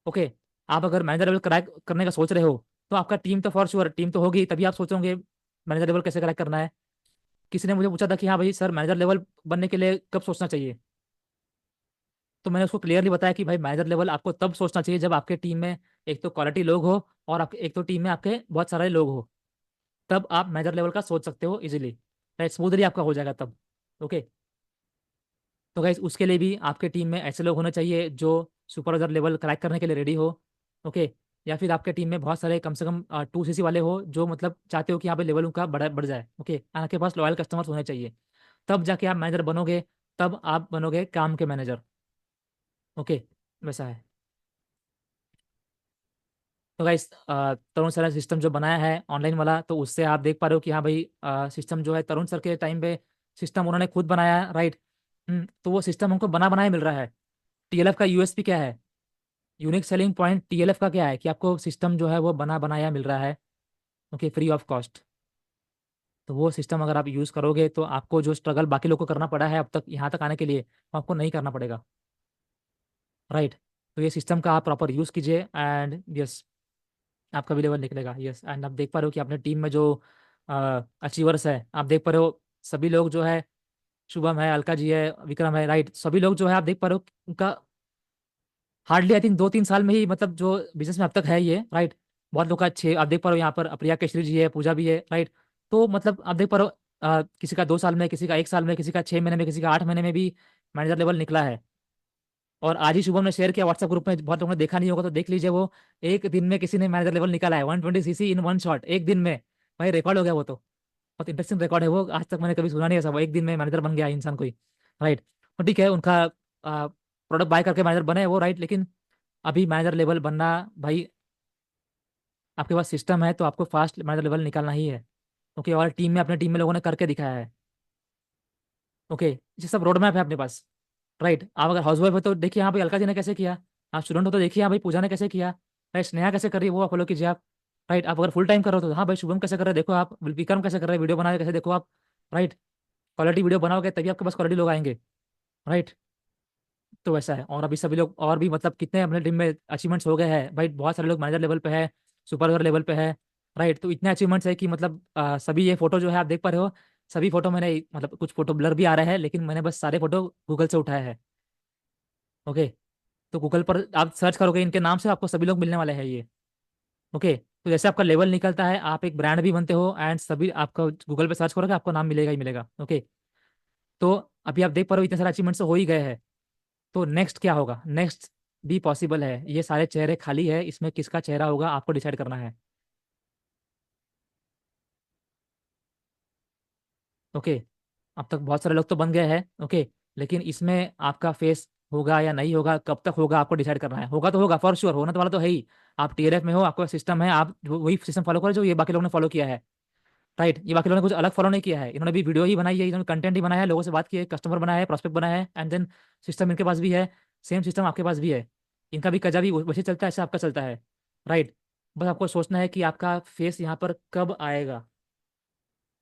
A: ओके, आप अगर मैनेजर लेवल क्रैक करने का सोच रहे हो, तो आपका टीम तो फॉर श्योर, टीम तो होगी, तभी आप सोचोगे मैनेजर लेवल कैसे क्रैक करना है। किसी ने मुझे पूछा था कि हाँ भाई सर मैनेजर लेवल बनने के लिए कब सोचना चाहिए, तो मैंने उसको क्लियरली बताया कि भाई मैनेजर लेवल आपको तब सोचना चाहिए जब आपके टीम में एक तो क्वालिटी लोग हो, और आपके एक तो टीम में आपके बहुत सारे लोग हो, तब आप मैनेजर लेवल का सोच सकते हो इजीली, राइट, स्मूथली आपका हो जाएगा तब। ओके, तो गाइस उसके लिए भी आपके टीम में ऐसे लोग होने चाहिए जो सुपरवाइजर लेवल क्रैक करने के लिए रेडी हो। ओके, या फिर आपके टीम में बहुत सारे कम से कम 2cc वाले हो जो मतलब चाहते हो कि यहाँ पे लेवल उनका बढ़ जाए। ओके, आपके पास लॉयल कस्टमर्स होने चाहिए, तब जाके आप मैनेजर बनोगे, तब आप बनोगे काम के मैनेजर। ओके, वैसा है। तो गाइस तरुण सर ने सिस्टम जो बनाया है ऑनलाइन वाला, तो उससे आप देख पा रहे हो कि हाँ भाई सिस्टम जो है तरुण सर के टाइम पे सिस्टम उन्होंने खुद बनाया, राइट। तो वो सिस्टम हमको बना बनाया मिल रहा है। टीएलएफ का यूएसपी क्या है, यूनिक सेलिंग पॉइंट टीएलएफ का क्या है, कि आपको सिस्टम जो है वो बना बनाया मिल रहा है, ओके, फ्री ऑफ कॉस्ट। तो वो सिस्टम अगर आप यूज़ करोगे तो आपको जो स्ट्रगल बाकी लोग को करना पड़ा है अब तक यहाँ तक आने के लिए, वो आपको नहीं करना पड़ेगा, राइट। तो ये सिस्टम का आप प्रॉपर यूज़ कीजिए, एंड यस आपका भी लेवल निकलेगा। यस, एंड आप देख पा रहे हो कि अपने टीम में जो अचीवर्स है, आप देख पा रहे हो सभी लोग जो है, शुभम है, अलका जी है, विक्रम है, राइट, सभी लोग जो है आप देख पा रहे हो उनका हार्डली आई थिंक 2-3 साल में ही मतलब जो बिजनेस में अब तक है ये, राइट। बहुत लोग का अच्छे आप देख पा रहे हो, यहाँ पर अप्रिया केशरी जी है, पूजा भी है, राइट। तो मतलब आप देख पा रहे हो किसी का 2 साल में, किसी का 1 साल में, किसी का 6 महीने में, किसी का 8 महीने में भी मैनेजर लेवल निकला है। और आज ही शुभम ने शेयर किया व्हाट्सएप ग्रुप में, बहुत लोगों ने देखा नहीं होगा तो देख लीजिए, वो एक दिन में किसी ने मैनेजर लेवल निकाला है, 120cc इन 1 शॉट, एक दिन में। भाई रिकॉर्ड हो गया वो तो, बहुत इंटरेस्टिंग रिकॉर्ड है वो, आज तक मैंने कभी सुना नहीं ऐसा, वो एक दिन में मैनेजर बन गया इंसान कोई, राइट। तो ठीक है, उनका प्रोडक्ट बाय करके मैनेजर बने वो, राइट, लेकिन अभी मैनेजर लेवल बनना भाई, आपके पास सिस्टम है तो आपको फास्ट मैनेजर लेवल निकालना ही है। ओके, और टीम में अपने टीम में लोगों ने करके दिखाया है। ओके, ये सब रोड मैप है अपने पास, राइट। आप अगर हाउस वाइफ हो तो देखिए हाँ भाई अलका जी ने कैसे किया, आप स्टूडेंट हो तो देखिए हाँ भाई पूजा ने कैसे किया, राइट, स्नेहा कैसे कर रही है वो आप फॉलो कीजिए आप, राइट। आप अगर फुल टाइम कर रहे हो तो हाँ भाई शुभम कैसे कर रहे हैं देखो आप, विक्रम कैसे कर रहे हैं, वीडियो बना रहे कैसे देखो आप, राइट। क्वालिटी वीडियो बनाओगे तभी आपके पास क्वालिटी लोग आएंगे, राइट। तो वैसा है। और अभी सभी लोग और भी मतलब कितने अपने टीम में अचीवमेंट्स हो गए हैं भाई, बहुत सारे लोग मैनेजर लेवल पे है, सुपरवाइजर लेवल पे है, राइट। तो इतने अचीवमेंट्स है कि मतलब सभी ये फोटो जो है आप देख पा रहे हो, सभी फोटो मैंने मतलब कुछ फोटो ब्लर भी आ रहा है, लेकिन मैंने बस सारे फोटो गूगल से उठाया है। ओके। तो गूगल पर आप सर्च करोगे इनके नाम से, आपको सभी लोग मिलने वाले हैं ये। ओके। तो जैसे आपका लेवल निकलता है, आप एक ब्रांड भी बनते हो, एंड सभी आपका गूगल पे सर्च करोगे आपको नाम मिलेगा ही मिलेगा। ओके। तो अभी आप देख पा रहे हो इतने सारे अचीवमेंट्स हो ही गए हैं। तो नेक्स्ट क्या होगा? नेक्स्ट भी पॉसिबल है। ये सारे चेहरे खाली है, इसमें किसका चेहरा होगा आपको डिसाइड करना है। ओके। अब तक बहुत सारे लोग तो बन गए हैं। ओके। लेकिन इसमें आपका फेस होगा या नहीं होगा, कब तक होगा, आपको डिसाइड करना है। होगा तो होगा फॉर श्योर, होना तो वाला तो है ही। आप टीएलएफ में हो, आपका सिस्टम है, आप वही सिस्टम फॉलो करो जो ये बाकी लोगों ने फॉलो किया है। राइट। ये बाकी लोगों ने कुछ अलग फॉलो नहीं किया है, इन्होंने भी वीडियो ही बनाई है, इन्होंने कंटेंट ही बनाया है, लोगों से बात की है, कस्टमर बनाया है, प्रॉस्पेक्ट बनाया है, एंड देन सिस्टम इनके पास भी है। सेम सिस्टम आपके पास भी है। इनका भी कजा भी वैसे चलता है, ऐसा आपका चलता है। राइट। बस आपको सोचना है कि आपका फेस यहाँ पर कब आएगा।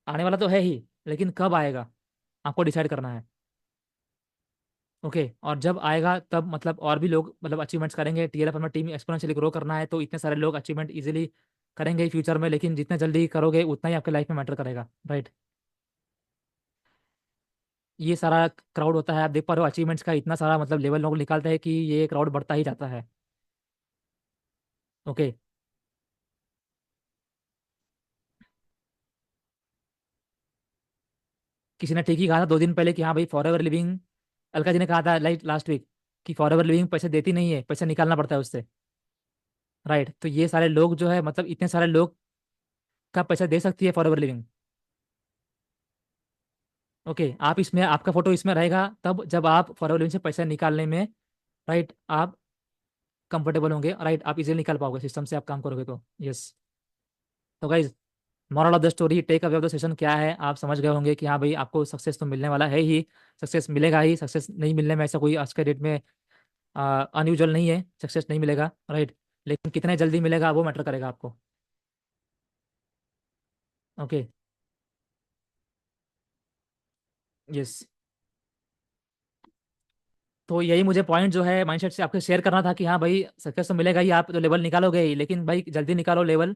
A: आने वाला तो है ही, लेकिन कब आएगा आपको डिसाइड करना है। ओके। और जब आएगा तब मतलब और भी लोग मतलब अचीवमेंट्स करेंगे। टीएलएफ में टीम एक्सपोनेंशियली ग्रो करना है, तो इतने सारे लोग अचीवमेंट इजीली करेंगे फ्यूचर में, लेकिन जितने जल्दी करोगे उतना ही आपके लाइफ में मैटर करेगा। राइट। ये सारा क्राउड होता है, आप देख पा रहे हो अचीवमेंट्स का इतना सारा मतलब लेवल लोग निकालते हैं कि ये क्राउड बढ़ता ही जाता है। ओके। किसी ने ठीक ही कहा था 2 दिन पहले कि हाँ भाई for ever living, Alka ji ने कहा था लाइक लास्ट वीक कि फॉर एवर लिविंग पैसे देती नहीं है, पैसे निकालना पड़ता है उससे। राइट। तो ये सारे लोग जो है मतलब इतने सारे लोग का पैसा दे सकती है फॉर एवर लिविंग। ओके। आप इसमें आपका फोटो इसमें रहेगा तब जब आप फॉर एवर लिविंग से पैसा निकालने में, राइट, आप कंफर्टेबल होंगे। राइट। आप इजीली निकाल पाओगे सिस्टम से, आप काम करोगे तो। यस। तो guys, moral of the story, take away of the session क्या है, आप समझ गए होंगे कि हाँ भाई आपको सक्सेस तो मिलने वाला है ही, सक्सेस मिलेगा ही। सक्सेस नहीं मिलने में ऐसा कोई आज के डेट में अनयूजुअल नहीं है, सक्सेस नहीं मिलेगा। राइट। लेकिन कितने जल्दी मिलेगा वो मैटर करेगा आपको। ओके। यस। तो यही मुझे पॉइंट जो है माइंडसेट से आपको शेयर करना था कि हाँ भाई सक्सेस तो मिलेगा ही, आप तो लेवल निकालोगे ही, लेकिन भाई जल्दी निकालो लेवल।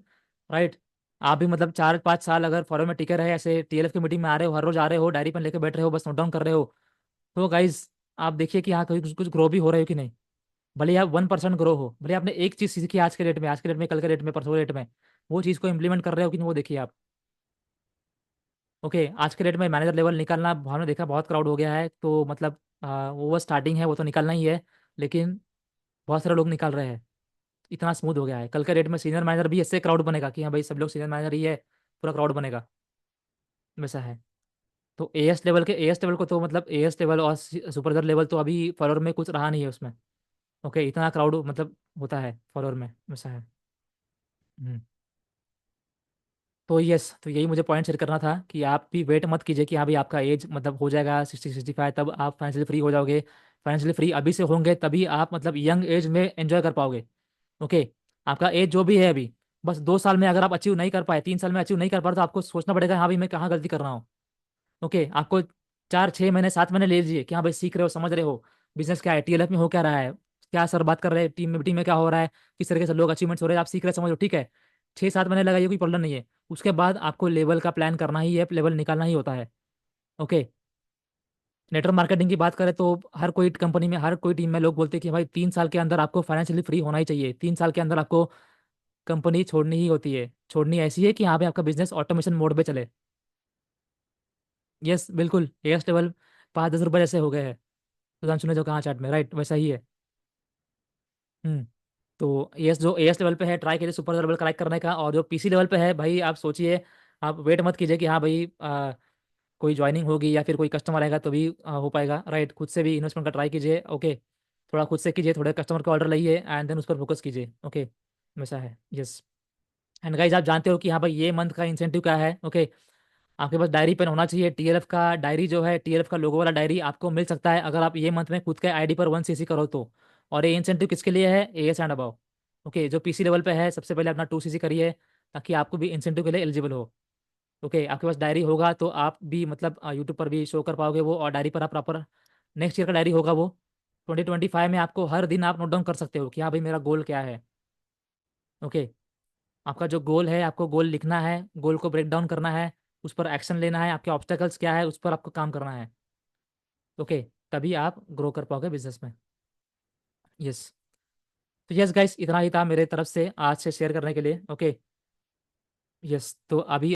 A: राइट। आप भी मतलब 4-5 साल अगर फॉलो में टिके रहे, ऐसे टीएलएफ की मीटिंग में आ रहे हो, हर रोज आ रहे हो, डायरी पेन लेके बैठ रहे हो, बस नोट डाउन कर रहे हो, तो गाइज आप देखिए कि हाँ कहीं कुछ कुछ ग्रो भी हो रहे हो कि नहीं। भले ही आप 1% ग्रो हो, भले आपने एक चीज़ सीखी आज के डेट में, आज के डेट में, कल के डेट में, परसों के डेट में, वो चीज़ को इम्प्लीमेंट कर रहे हो कि नहीं वो देखिए आप। ओके। आज के डेट में मैनेजर लेवल निकालना हमने देखा बहुत क्राउड हो गया है, तो मतलब वो बस स्टार्टिंग है, वो तो निकालना ही है। लेकिन बहुत सारे लोग निकाल रहे हैं, इतना स्मूथ हो गया है। कल के डेट में सीनियर मैनेजर भी ऐसे क्राउड बनेगा कि हाँ भाई सब लोग सीनियर मैनेजर ही है, पूरा क्राउड बनेगा, वैसा है। तो एएस लेवल को तो मतलब एएस लेवल और सुपरवाइजर लेवल तो अभी फॉलोअर में कुछ रहा नहीं है उसमें। ओके। इतना क्राउड मतलब होता है फॉलोअर में, वैसा है। हम्म। तो यस, तो यही मुझे पॉइंट शेयर करना था कि आप भी वेट मत कीजिए कि हाँ भाई आपका एज मतलब हो जाएगा 60-65 तब आप फाइनेंशियली फ्री हो जाओगे। फाइनेंशियली फ्री अभी से होंगे तभी आप मतलब यंग एज में एंजॉय कर पाओगे। ओके। आपका एज जो भी है अभी, बस 2 साल में अगर आप अचीव नहीं कर पाए, 3 साल में अचीव नहीं कर पाए, तो आपको सोचना पड़ेगा हाँ भाई मैं कहाँ गलती कर रहा हूँ। ओके। आपको 4-6 महीने 7 महीने ले लीजिए कि हाँ भाई सीख रहे हो, समझ रहे हो बिजनेस क्या है, टीएलएफ में हो क्या रहा है, क्या सर बात कर रहे हैं, टीम में क्या हो रहा है, किस तरीके से लोग अचीवमेंट्स हो रहे हैं, आप सीख रहे समझो, ठीक है। 6-7 महीने लगाइए, कोई प्रॉब्लम नहीं है। उसके बाद आपको लेवल का प्लान करना ही है, लेवल निकालना ही होता है। ओके। नेटवर्क मार्केटिंग की बात करें तो हर कोई कंपनी में, हर कोई टीम में लोग बोलते हैं कि भाई 3 साल के अंदर आपको फाइनेंशियली फ्री होना ही चाहिए, 3 साल के अंदर आपको कंपनी छोड़नी ही होती है। छोड़नी ऐसी है कि यहाँ पे आपका बिजनेस ऑटोमेशन मोड पे चले। यस बिल्कुल, एयर्स लेवल 5-10 रुपये जैसे हो गए हैं, सुधांशु ने जो कहा चैट में, राइट वैसा ही है। हम्म। तो एएस जो एएस लेवल पे है, ट्राई कीजिए सुपर लेवल क्रैक करने का। और जो पीसी लेवल पे है भाई, आप सोचिए, आप वेट मत कीजिए कि हाँ भाई कोई ज्वाइनिंग होगी या फिर कोई कस्टमर आएगा तो भी हो पाएगा। राइट। खुद से भी इन्वेस्टमेंट का ट्राई कीजिए। ओके। थोड़ा खुद से कीजिए, थोड़े कस्टमर का ऑर्डर लाइए, एंड देन उस पर फोकस कीजिए। ओके। वैसा है। यस। एंड गाइज आप जानते हो कि हाँ भाई ये मंथ का इंसेंटिव क्या है। ओके। आपके पास डायरी पेन होना चाहिए। टीएलएफ का डायरी जो है, टीएलएफ का लोगो वाला डायरी आपको मिल सकता है अगर आप ये मंथ में खुद के आईडी पर 1 सीसी करो तो। और ये इंसेंटिव किसके लिए है? As and above. ओके। जो पीसी लेवल पे है सबसे पहले अपना 2 सीसी करिए, ताकि आपको भी इंसेंटिव के लिए एलिजिबल हो। ओके। आपके पास डायरी होगा तो आप भी मतलब यूट्यूब पर भी शो कर पाओगे वो, और डायरी पर आप प्रॉपर नेक्स्ट ईयर का डायरी होगा वो। 2025 में आपको हर दिन आप नोट डाउन कर सकते हो कि हाँ भाई मेरा गोल क्या है। ओके। आपका जो गोल है, आपको गोल लिखना है, गोल को ब्रेक डाउन करना है, उस पर एक्शन लेना है, आपके ऑब्स्टेकल्स क्या है उस पर आपको काम करना है। ओके, तभी आप ग्रो कर पाओगे बिजनेस में। यस, तो यस गाइस, इतना ही था मेरे तरफ से आज से शेयर करने के लिए। ओके, यस, तो अभी